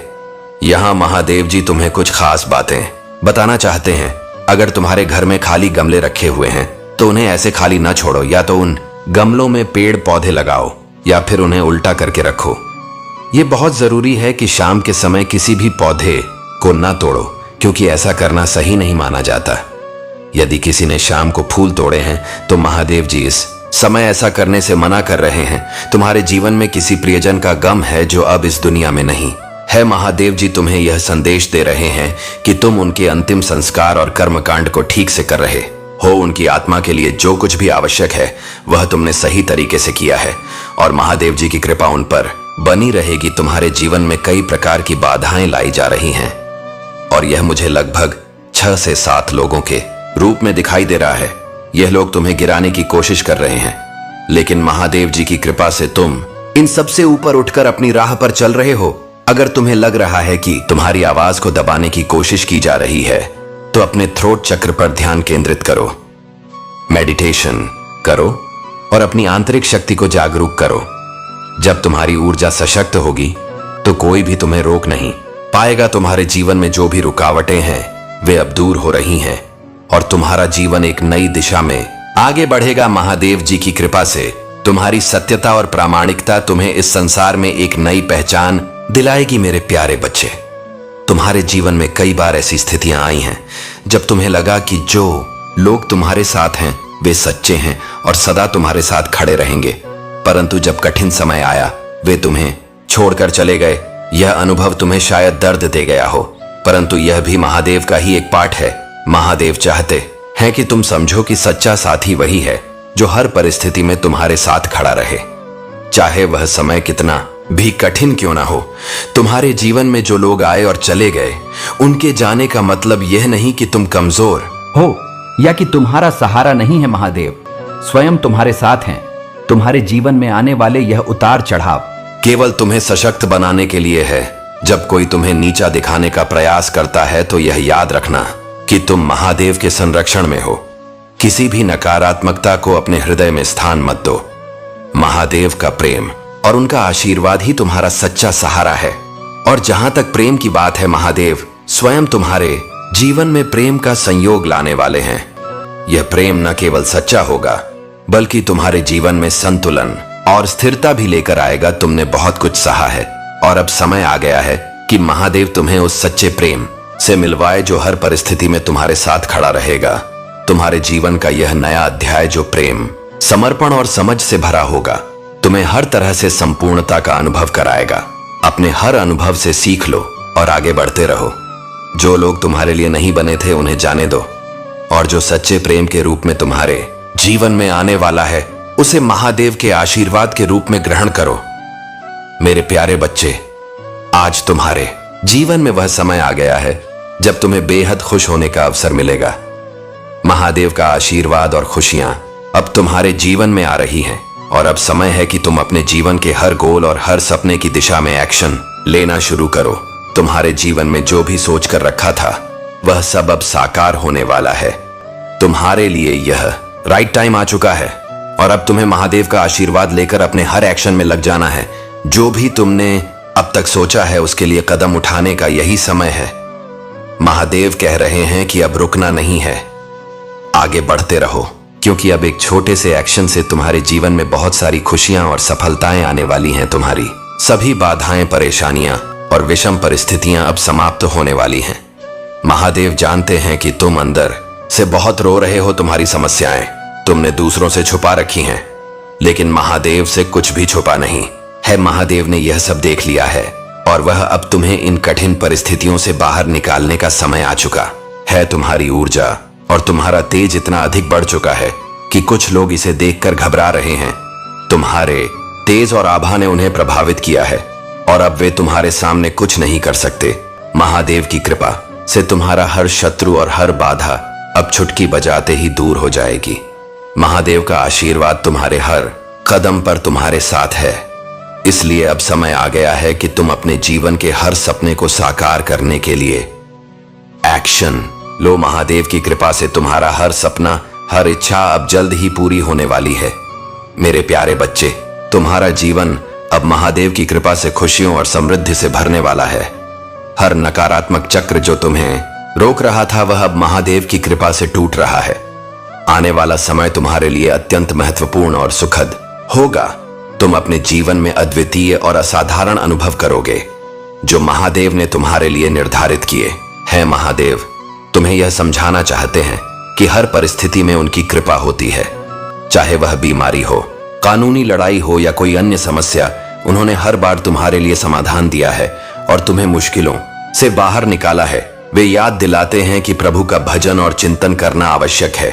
यहाँ महादेव जी तुम्हें कुछ खास बातें बताना चाहते हैं। अगर तुम्हारे घर में खाली गमले रखे हुए हैं तो उन्हें ऐसे खाली न छोड़ो। या तो उन गमलों में पेड़ पौधे लगाओ या फिर उन्हें उल्टा करके रखो। ये बहुत जरूरी है कि शाम के समय किसी भी पौधे को न तोड़ो, क्योंकि ऐसा करना सही नहीं माना जाता। यदि किसी ने शाम को फूल तोड़े हैं तो महादेव जी इस समय ऐसा करने से मना कर रहे हैं। तुम्हारे जीवन में किसी प्रियजन का गम है जो अब इस दुनिया में नहीं है। महादेव जी तुम्हें यह संदेश दे रहे हैं कि तुम उनके अंतिम संस्कार और कर्मकांड को ठीक से कर रहे हो उनकी आत्मा के लिए जो कुछ भी आवश्यक है वह तुमने सही तरीके से किया है और महादेव जी की कृपा उन पर बनी रहेगी। तुम्हारे जीवन में कई प्रकार की बाधाएं लाई जा रही हैं और यह मुझे लगभग 6 से 7 लोगों के रूप में दिखाई दे रहा है। यह लोग तुम्हें गिराने की कोशिश कर रहे हैं, लेकिन महादेव जी की कृपा से तुम इन सबसे ऊपर उठकर अपनी राह पर चल रहे हो। अगर तुम्हें लग रहा है कि तुम्हारी आवाज को दबाने की कोशिश की जा रही है तो अपने थ्रोट चक्र पर ध्यान केंद्रित करो, मेडिटेशन करो और अपनी आंतरिक शक्ति को जागरूक करो। जब तुम्हारी ऊर्जा सशक्त होगी तो कोई भी तुम्हें रोक नहीं पाएगा। तुम्हारे जीवन में जो भी रुकावटें हैं वे अब दूर हो रही हैं और तुम्हारा जीवन एक नई दिशा में आगे बढ़ेगा। महादेव जी की कृपा से तुम्हारी सत्यता और प्रामाणिकता तुम्हें इस संसार में एक नई पहचान दिलाएगी। मेरे प्यारे बच्चे, तुम्हारे जीवन में कई बार ऐसी स्थितियां आई हैं जब तुम्हें लगा कि जो लोग तुम्हारे साथ हैं वे सच्चे हैं और सदा तुम्हारे साथ खड़े रहेंगे, परंतु जब कठिन समय आया वे तुम्हें छोड़कर चले गए। यह अनुभव तुम्हें शायद दर्द दे गया हो, परंतु यह भी महादेव का ही एक पाठ है। महादेव चाहते हैं कि तुम समझो कि सच्चा साथी वही है जो हर परिस्थिति में तुम्हारे साथ खड़ा रहे, चाहे वह समय कितना भी कठिन क्यों ना हो। तुम्हारे जीवन में जो लोग आए और चले गए उनके जाने का मतलब यह नहीं कि तुम कमजोर हो या कि तुम्हारा सहारा नहीं है। महादेव स्वयं तुम्हारे साथ हैं। तुम्हारे जीवन में आने वाले यह उतार चढ़ाव केवल तुम्हें सशक्त बनाने के लिए है। जब कोई तुम्हें नीचा दिखाने का प्रयास करता है तो यह याद रखना कि तुम महादेव के संरक्षण में हो। किसी भी नकारात्मकता को अपने हृदय में स्थान मत दो। महादेव का प्रेम और उनका आशीर्वाद ही तुम्हारा सच्चा सहारा है। और जहां तक प्रेम की बात है, महादेव स्वयं तुम्हारे जीवन में प्रेम का संयोग लाने वाले हैं। यह प्रेम न केवल सच्चा होगा बल्कि तुम्हारे जीवन में संतुलन और स्थिरता भी लेकर आएगा। तुमने बहुत कुछ सहा है और अब समय आ गया है कि महादेव तुम्हें उस सच्चे प्रेम से मिलवाए जो हर परिस्थिति में तुम्हारे साथ खड़ा रहेगा। तुम्हारे जीवन का यह नया अध्याय जो प्रेम, समर्पण और समझ से भरा होगा, तुम्हें हर तरह से संपूर्णता का अनुभव कराएगा। अपने हर अनुभव से सीख लो और आगे बढ़ते रहो। जो लोग तुम्हारे लिए नहीं बने थे उन्हें जाने दो और जो सच्चे प्रेम के रूप में तुम्हारे जीवन में आने वाला है उसे महादेव के आशीर्वाद के रूप में ग्रहण करो। मेरे प्यारे बच्चे, आज तुम्हारे जीवन में वह समय आ गया है जब तुम्हें बेहद खुश होने का अवसर मिलेगा। महादेव का आशीर्वाद और खुशियां अब तुम्हारे जीवन में आ रही हैं और अब समय है कि तुम अपने जीवन के हर गोल और हर सपने की दिशा में एक्शन लेना शुरू करो। तुम्हारे जीवन में जो भी सोच कर रखा था वह सब अब साकार होने वाला है। तुम्हारे लिए यह राइट टाइम आ चुका है और अब तुम्हें महादेव का आशीर्वाद लेकर अपने हर एक्शन में लग जाना है। जो भी तुमने अब तक सोचा है उसके लिए कदम उठाने का यही समय है। महादेव कह रहे हैं कि अब रुकना नहीं है, आगे बढ़ते रहो, क्योंकि अब एक छोटे से एक्शन से तुम्हारे जीवन में बहुत सारी खुशियां और सफलताएं आने वाली हैं। तुम्हारी सभी बाधाएं, परेशानियां और विषम परिस्थितियां अब समाप्त होने वाली हैं। महादेव जानते हैं कि तुम अंदर से बहुत रो रहे हो। तुम्हारी समस्याएं तुमने दूसरों से छुपा रखी हैं, लेकिन महादेव से कुछ भी छुपा नहीं है। महादेव ने यह सब देख लिया है और वह अब तुम्हें इन कठिन परिस्थितियों से बाहर निकालने का समय आ चुका है। तुम्हारी ऊर्जा और तुम्हारा तेज इतना अधिक बढ़ चुका है कि कुछ लोग इसे देखकर घबरा रहे हैं। तुम्हारे तेज और आभा ने उन्हें प्रभावित किया है और अब वे तुम्हारे सामने कुछ नहीं कर सकते। महादेव की कृपा से तुम्हारा हर शत्रु और हर बाधा अब चुटकी बजाते ही दूर हो जाएगी। महादेव का आशीर्वाद तुम्हारे हर कदम पर तुम्हारे साथ है। इसलिए अब समय आ गया है कि तुम अपने जीवन के हर सपने को साकार करने के लिए एक्शन लो। महादेव की कृपा से तुम्हारा हर सपना, हर इच्छा अब जल्द ही पूरी होने वाली है। मेरे प्यारे बच्चे, तुम्हारा जीवन अब महादेव की कृपा से खुशियों और समृद्धि से भरने वाला है। हर नकारात्मक चक्र जो तुम्हें रोक रहा था वह अब महादेव की कृपा से टूट रहा है। आने वाला समय तुम्हारे लिए अत्यंत महत्वपूर्ण और सुखद होगा। तुम अपने जीवन में अद्वितीय और असाधारण अनुभव करोगे जो महादेव ने तुम्हारे लिए निर्धारित किए हैं। महादेव तुम्हें यह समझाना चाहते हैं कि हर परिस्थिति में उनकी कृपा होती है, चाहे वह बीमारी हो, कानूनी लड़ाई हो या कोई अन्य समस्या। उन्होंने हर बार तुम्हारे लिए समाधान दिया है और तुम्हें मुश्किलों से बाहर निकाला है। वे याद दिलाते हैं कि प्रभु का भजन और चिंतन करना आवश्यक है।